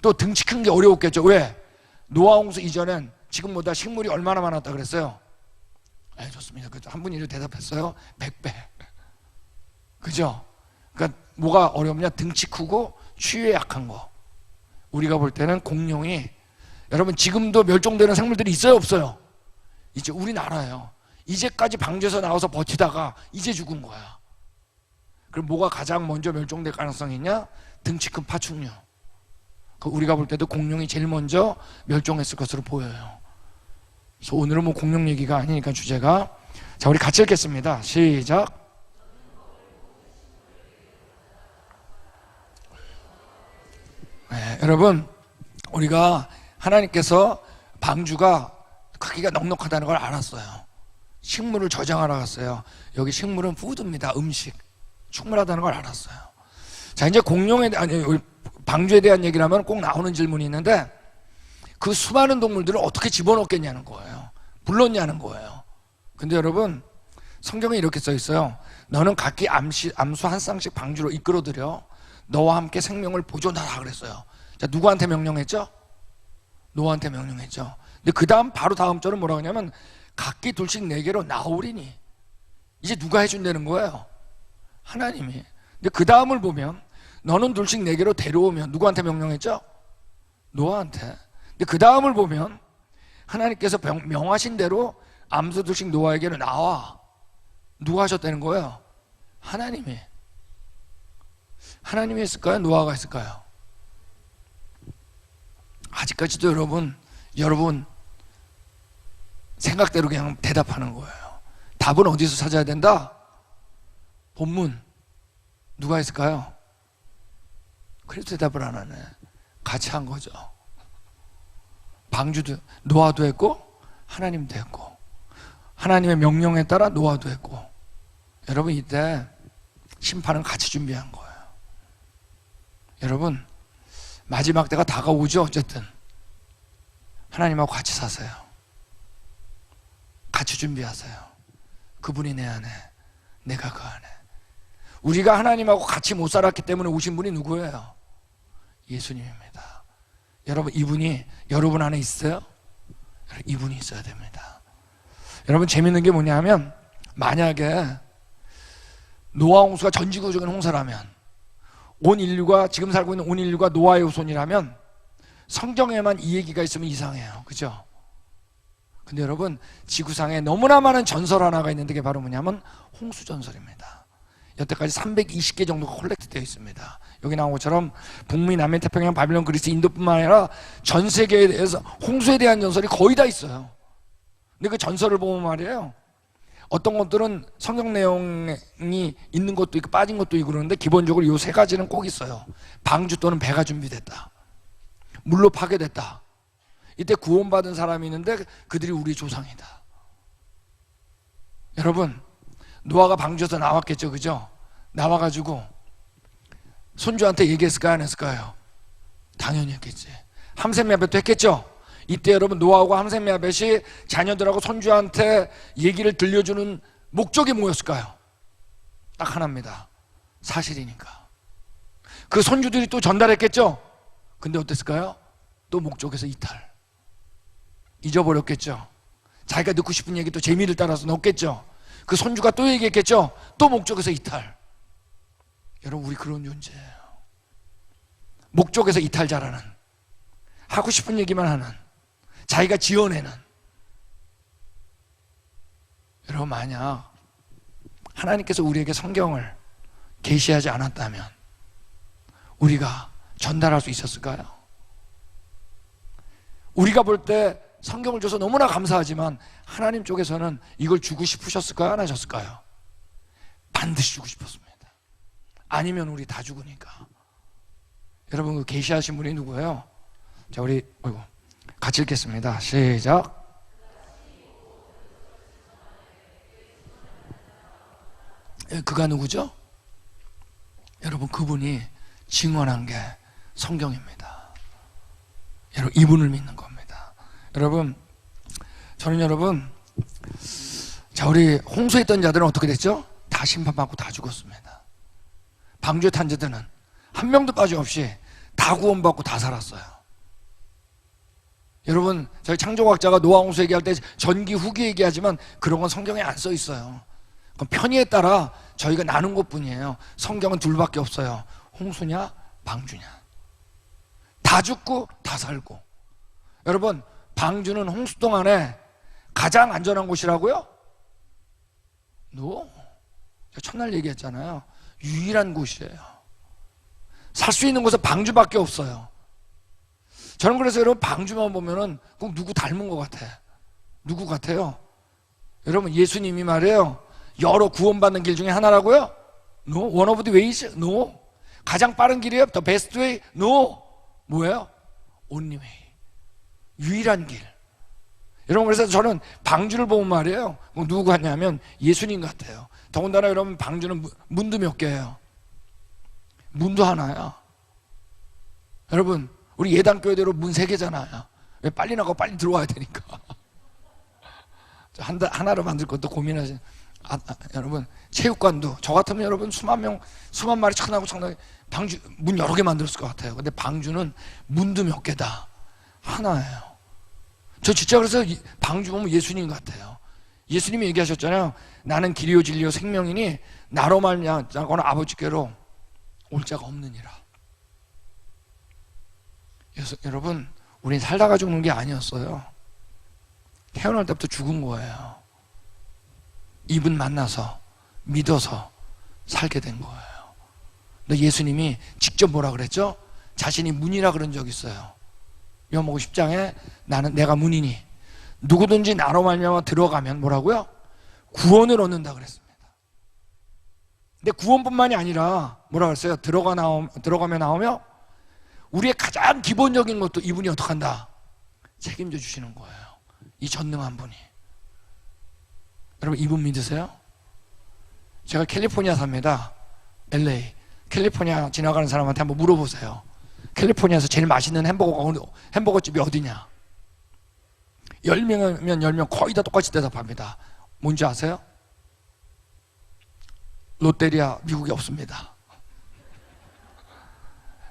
또 등치 큰 게 어려웠겠죠. 왜? 노아홍수 이전엔 지금보다 식물이 얼마나 많았다 그랬어요? 좋습니다. 한 분이 대답했어요. 100배. 그죠? 그러니까 뭐가 어렵냐? 등치 크고 추위에 약한 거. 우리가 볼 때는 공룡이, 여러분 지금도 멸종되는 생물들이 있어요 없어요? 이제 우리나라예요. 이제까지 방주에서 나와서 버티다가 이제 죽은 거야. 그럼 뭐가 가장 먼저 멸종될 가능성이 있냐? 등치 큰 파충류. 우리가 볼 때도 공룡이 제일 먼저 멸종했을 것으로 보여요. 그래서 오늘은 뭐 공룡 얘기가 아니니까 주제가, 자 우리 같이 읽겠습니다. 시작. 네, 여러분 우리가 하나님께서 방주가 크기가 넉넉하다는 걸 알았어요. 식물을 저장하러 갔어요. 여기 식물은 푸드입니다. 음식. 충분하다는 걸 알았어요. 자 이제 공룡에 대한, 방주에 대한 얘기를 하면 꼭 나오는 질문이 있는데, 그 수많은 동물들을 어떻게 집어넣겠냐는 거예요. 불렀냐는 거예요. 근데 여러분 성경에 이렇게 써 있어요. 너는 각기 암수 한 쌍씩 방주로 이끌어들여 너와 함께 생명을 보존하라 그랬어요. 자 누구한테 명령했죠? 노아한테 명령했죠. 근데 그 다음 바로 다음 절은 뭐라고 하냐면 각기 둘씩 내게로 나오리니. 이제 누가 해준다는 거예요? 하나님이. 근데 그 다음을 보면 너는 둘씩 내게로 데려오면, 누구한테 명령했죠? 노아한테. 근데 그 다음을 보면 하나님께서 명하신 대로 암수 둘씩 노아에게로 나와. 누가 하셨다는 거예요? 하나님이. 하나님이 했을까요? 노아가 했을까요? 아직까지도 여러분 생각대로 그냥 대답하는 거예요. 답은 어디서 찾아야 된다? 본문. 누가 했을까요? 그래도 대답을 안 하네. 같이 한 거죠. 방주도 노아도 했고 하나님도 했고, 하나님의 명령에 따라 노아도 했고. 여러분 이때 심판은 같이 준비한 거예요. 여러분 마지막 때가 다가오죠. 어쨌든 하나님하고 같이 사세요. 같이 준비하세요. 그분이 내 안에, 내가 그 안에. 우리가 하나님하고 같이 못 살았기 때문에 오신 분이 누구예요? 예수님입니다. 여러분 이분이 여러분 안에 있어요? 이분이 있어야 됩니다. 여러분 재밌는 게 뭐냐면, 만약에 노아 홍수가 전지구적인 홍수라면, 온 인류가, 지금 살고 있는 온 인류가 노아의 후손이라면 성경에만 이 얘기가 있으면 이상해요. 그죠? 근데 여러분 지구상에 너무나 많은 전설 하나가 있는데 그게 바로 뭐냐면 홍수 전설입니다. 여태까지 320개 정도가 콜렉트 되어 있습니다. 여기 나온 것처럼 북미, 남미, 태평양, 바빌론, 그리스, 인도뿐만 아니라 전 세계에 대해서 홍수에 대한 전설이 거의 다 있어요. 근데 그 전설을 보면 말이에요, 어떤 것들은 성경 내용이 있는 것도 있고 빠진 것도 있고 그러는데 기본적으로 이 세 가지는 꼭 있어요. 방주 또는 배가 준비됐다, 물로 파괴됐다, 이때 구원받은 사람이 있는데 그들이 우리 조상이다. 여러분 노아가 방주에서 나왔겠죠. 그죠? 나와가지고 손주한테 얘기했을까요? 안 했을까요? 당연히 했겠지. 함셈야벳도 했겠죠. 이때 여러분 노아하고 함셈야벳이 자녀들하고 손주한테 얘기를 들려주는 목적이 뭐였을까요? 딱 하나입니다. 사실이니까. 그 손주들이 또 전달했겠죠. 근데 어땠을까요? 또 목적에서 이탈. 잊어버렸겠죠. 자기가 듣고 싶은 얘기 또 재미를 따라서 넣었겠죠. 그 손주가 또 얘기했겠죠. 또 목적에서 이탈. 여러분, 우리 그런 존재예요. 목적에서 이탈 잘하는, 하고 싶은 얘기만 하는, 자기가 지어내는. 여러분, 만약 하나님께서 우리에게 성경을 계시하지 않았다면 우리가 전달할 수 있었을까요? 우리가 볼 때 성경을 줘서 너무나 감사하지만 하나님 쪽에서는 이걸 주고 싶으셨을까요? 안 하셨을까요? 반드시 주고 싶었습니다. 아니면 우리 다 죽으니까. 여러분, 그 계시하신 분이 누구예요? 자, 우리 같이 읽겠습니다. 시작. 그가 누구죠? 여러분, 그분이 증언한 게 성경입니다. 여러분, 이분을 믿는 겁니다. 여러분, 저는 여러분, 자, 우리 홍수에 있던 자들은 어떻게 됐죠? 다 심판받고 다 죽었습니다. 방주에 탄 자들은 한 명도 빠짐없이 다 구원받고 다 살았어요. 여러분, 저희 창조과학자가 노아 홍수 얘기할 때 전기 후기 얘기하지만 그런 건 성경에 안 써 있어요. 그건 편의에 따라 저희가 나눈 것뿐이에요. 성경은 둘밖에 없어요. 홍수냐 방주냐. 다 죽고 다 살고. 여러분, 방주는 홍수 동안에 가장 안전한 곳이라고요? 첫날 얘기했잖아요. 유일한 곳이에요. 살 수 있는 곳은 방주밖에 없어요. 저는 그래서 여러분, 방주만 보면은 꼭 누구 닮은 것 같아. 누구 같아요? 여러분, 예수님이 말이에요, 여러 구원받는 길 중에 하나라고요? No. One of the ways? No. 가장 빠른 길이에요? The best way? No. 뭐예요? Only way. 유일한 길. 여러분, 그래서 저는 방주를 보면 말이에요, 누구 같냐면 예수님 같아요. 더군다나 여러분, 방주는 문도 몇 개예요? 문도 하나야. 여러분, 우리 예단교회대로 문 3개잖아요. 왜? 빨리 나가고 빨리 들어와야 되니까. 하나로 만들 것도 고민하지. 여러분, 체육관도 저 같으면 여러분 수만 마리 쳐나고 방주 문 여러 개 만들었을 것 같아요. 근데 방주는 문도 몇 개다. 하나예요. 저 진짜 그래서 방주 보면 예수님 같아요. 예수님이 얘기하셨잖아요. 나는 길이요 진리요 생명이니 나로 말미암거나 아버지께로 올 자가 없느니라. 여러분, 우린 살다가 죽는 게 아니었어요. 태어날 때부터 죽은 거예요. 이분 만나서 믿어서 살게 된 거예요. 근데 예수님이 직접 뭐라 그랬죠? 자신이 문이라 그런 적 있어요. 요한복음 10장에 내가 문이니 누구든지 나로 말미암아 들어가면 뭐라고요? 구원을 얻는다 그랬습니다. 근데 구원뿐만이 아니라 뭐라 그랬어요? 들어가며 나오며 우리의 가장 기본적인 것도 이분이 어떻게 한다? 책임져 주시는 거예요. 이 전능한 분이. 여러분, 이분 믿으세요? 제가 캘리포니아 삽니다. LA. 캘리포니아 지나가는 사람한테 한번 물어보세요. 캘리포니아에서 제일 맛있는 햄버거집이 어디냐? 10명이면 10명 거의 다 똑같이 대답합니다. 뭔지 아세요? 롯데리아 미국에 없습니다.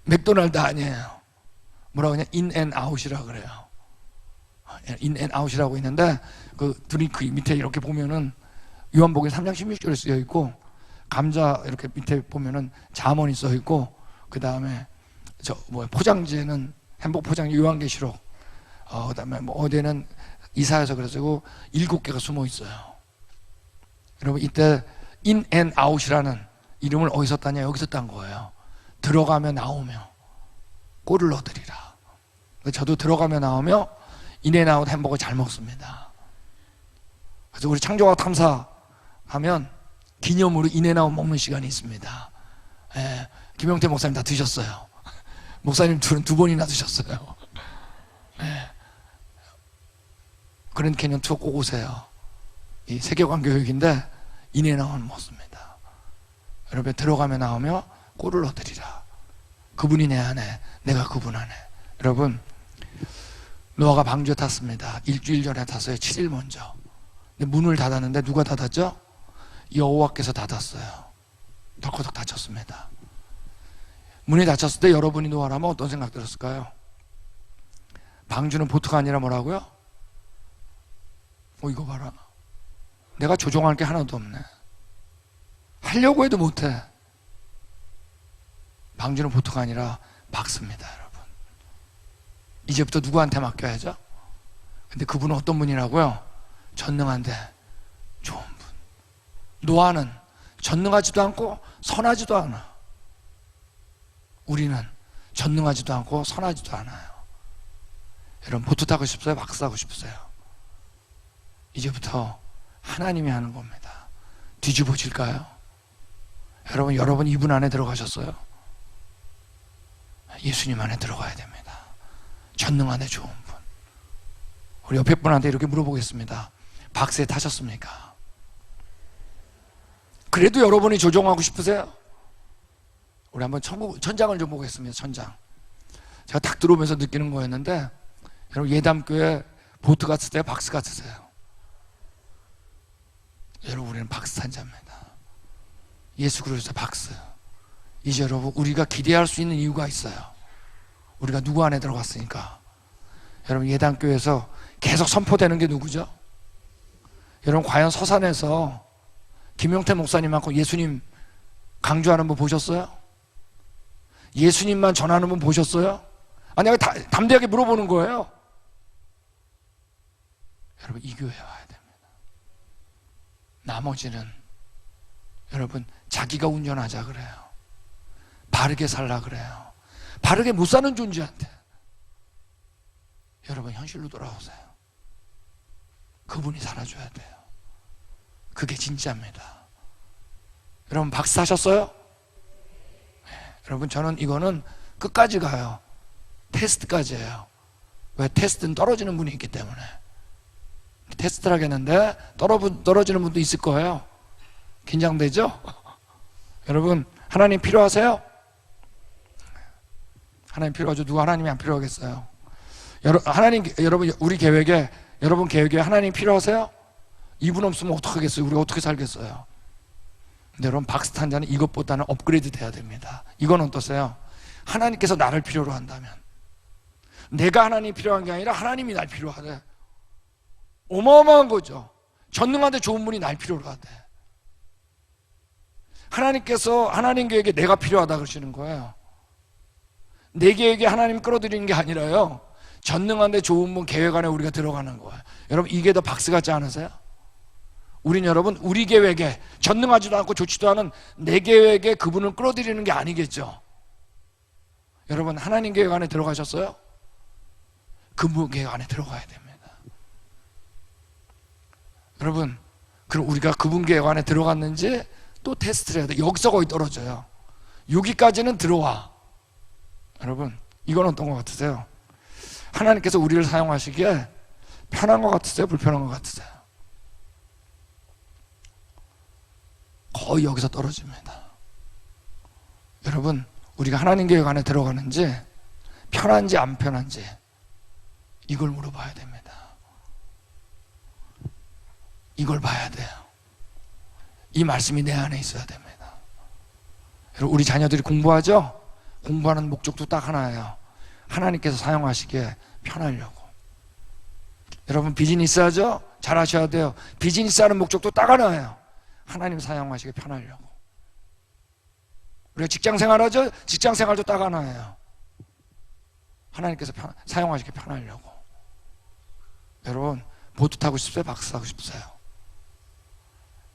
맥도날드 아니에요. 뭐라고 하냐? 인앤아웃이라고 그래요. 인앤아웃이라고 있는데 그 드링크 밑에 이렇게 보면은 요한복음 3장 16절에 쓰여 있고, 감자 이렇게 밑에 보면은 잠언이 써 있고, 그 다음에 포장지에는 햄버거 포장지 요한계시록, 그 다음에 어디에는 이사야서 그래가지고 7개가 숨어 있어요. 여러분, 이때 인앤아웃이라는 이름을 어디서 땄냐? 여기서 딴 거예요. 들어가며 나오며 꼴을 얻으리라. 저도 들어가며 나오며 인앤아웃 햄버거 잘 먹습니다. 그래서 우리 창조과학 탐사하면 기념으로 인앤아웃 먹는 시간이 있습니다. 예, 김용태 목사님 다 드셨어요. 목사님 둘은 2번이나 드셨어요. 예. 그랜드 캐년 투어 꼭 오세요. 이 세계관 교육인데 인앤아웃 먹습니다. 여러분, 들어가며 나오며 꼴을 얻으리라. 그분이 내 안에, 내가 그분 안에. 여러분, 노아가 방주에 탔습니다. 일주일 전에 탔어요. 7일 먼저. 근데 문을 닫았는데 누가 닫았죠? 여호와께서 닫았어요. 덜커덕 닫혔습니다. 문이 닫혔을 때 여러분이 노아라면 어떤 생각 들었을까요? 방주는 보트가 아니라 뭐라고요? 이거 봐라. 내가 조종할 게 하나도 없네. 하려고 해도 못해. 방주는 보트가 아니라 박스입니다, 여러분. 이제부터 누구한테 맡겨야죠? 근데 그분은 어떤 분이라고요? 전능한데 좋은 분. 노아는 전능하지도 않고 선하지도 않아. 우리는 전능하지도 않고 선하지도 않아요. 여러분, 보트 타고 싶으세요? 박스 하고 싶으세요? 이제부터 하나님이 하는 겁니다. 뒤집어질까요? 여러분 이분 안에 들어가셨어요? 예수님 안에 들어가야 됩니다. 전능한데 좋은 분. 우리 옆에 분한테 이렇게 물어보겠습니다. 박스에 타셨습니까? 그래도 여러분이 조종하고 싶으세요? 우리 한번 천장을 좀 보겠습니다. 천장. 제가 딱 들어오면서 느끼는 거였는데, 여러분 예담교회 보트 같으세요? 박스 같으세요? 여러분, 우리는 박스 탄자입니다. 예수 그리스도 박스. 이제 여러분, 우리가 기대할 수 있는 이유가 있어요. 우리가 누구 안에 들어갔으니까. 여러분, 예담교회에서 계속 선포되는 게 누구죠? 여러분, 과연 서산에서 김용태 목사님만큼 예수님 강조하는 분 보셨어요? 예수님만 전하는 분 보셨어요? 아니, 내가 담대하게 물어보는 거예요. 여러분, 이 교회에 와야 됩니다. 나머지는 여러분, 자기가 운전하자 그래요. 바르게 살라 그래요. 바르게 못 사는 존재한테 여러분, 현실로 돌아오세요. 그분이 살아줘야 돼요. 그게 진짜입니다. 여러분, 박스 하셨어요? 네. 여러분, 저는 이거는 끝까지 가요. 테스트까지예요. 왜? 테스트는 떨어지는 분이 있기 때문에. 테스트를 하겠는데 떨어지는 분도 있을 거예요. 긴장되죠? 여러분, 하나님 필요하세요? 하나님 필요하죠. 누가 하나님이 안 필요하겠어요? 여러분, 우리 계획에, 여러분 계획에 하나님 필요하세요? 이분 없으면 어떡하겠어요? 우리가 어떻게 살겠어요? 근데 여러분, 박스 탄 자는 이것보다는 업그레이드 돼야 됩니다. 이건 어떠세요? 하나님께서 나를 필요로 한다면, 내가 하나님이 필요한 게 아니라 하나님이 날 필요하대. 어마어마한 거죠. 전능한데 좋은 분이 날 필요로 하대. 하나님께서 하나님 계획에 내가 필요하다 그러시는 거예요. 내 계획에 하나님 끌어들이는 게 아니라요, 전능한데 좋은 분 계획 안에 우리가 들어가는 거예요. 여러분, 이게 더 박스 같지 않으세요? 우린 여러분, 우리 계획에, 전능하지도 않고 좋지도 않은 내 계획에 그분을 끌어들이는 게 아니겠죠. 여러분, 하나님 계획 안에 들어가셨어요? 그분 계획 안에 들어가야 됩니다. 여러분, 그럼 우리가 그분 계획 안에 들어갔는지 또 테스트를 해야 돼. 여기서 거의 떨어져요. 여기까지는 들어와. 여러분, 이건 어떤 것 같으세요? 하나님께서 우리를 사용하시기에 편한 것 같으세요? 불편한 것 같으세요? 거의 여기서 떨어집니다. 여러분, 우리가 하나님 계획 안에 들어가는지 편한지 안 편한지 이걸 물어봐야 됩니다. 이걸 봐야 돼요. 이 말씀이 내 안에 있어야 됩니다. 여러분, 우리 자녀들이 공부하죠? 공부하는 목적도 딱 하나예요. 하나님께서 사용하시기에 편하려고. 여러분, 비즈니스 하죠? 잘 하셔야 돼요. 비즈니스 하는 목적도 딱 하나예요. 하나님 사용하시기에 편하려고. 우리가 직장 생활하죠? 직장 생활도 딱 하나예요. 하나님께서 사용하시기에 편하려고. 여러분, 보트 타고 싶으세요? 박스 타고 싶으세요?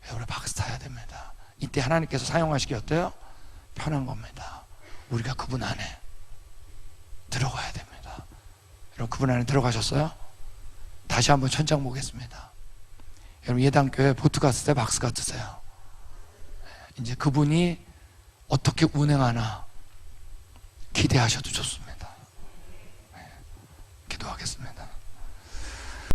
여러분, 박스 타야 됩니다. 이때 하나님께서 사용하시기 어때요? 편한 겁니다. 우리가 그분 안에 들어가야 됩니다. 여러분, 그분 안에 들어가셨어요? 다시 한번 천장 보겠습니다. 여러분, 예당교회 보트 같으세요? 박스 같으세요? 이제 그분이 어떻게 운행하나 기대하셔도 좋습니다. 기도하겠습니다.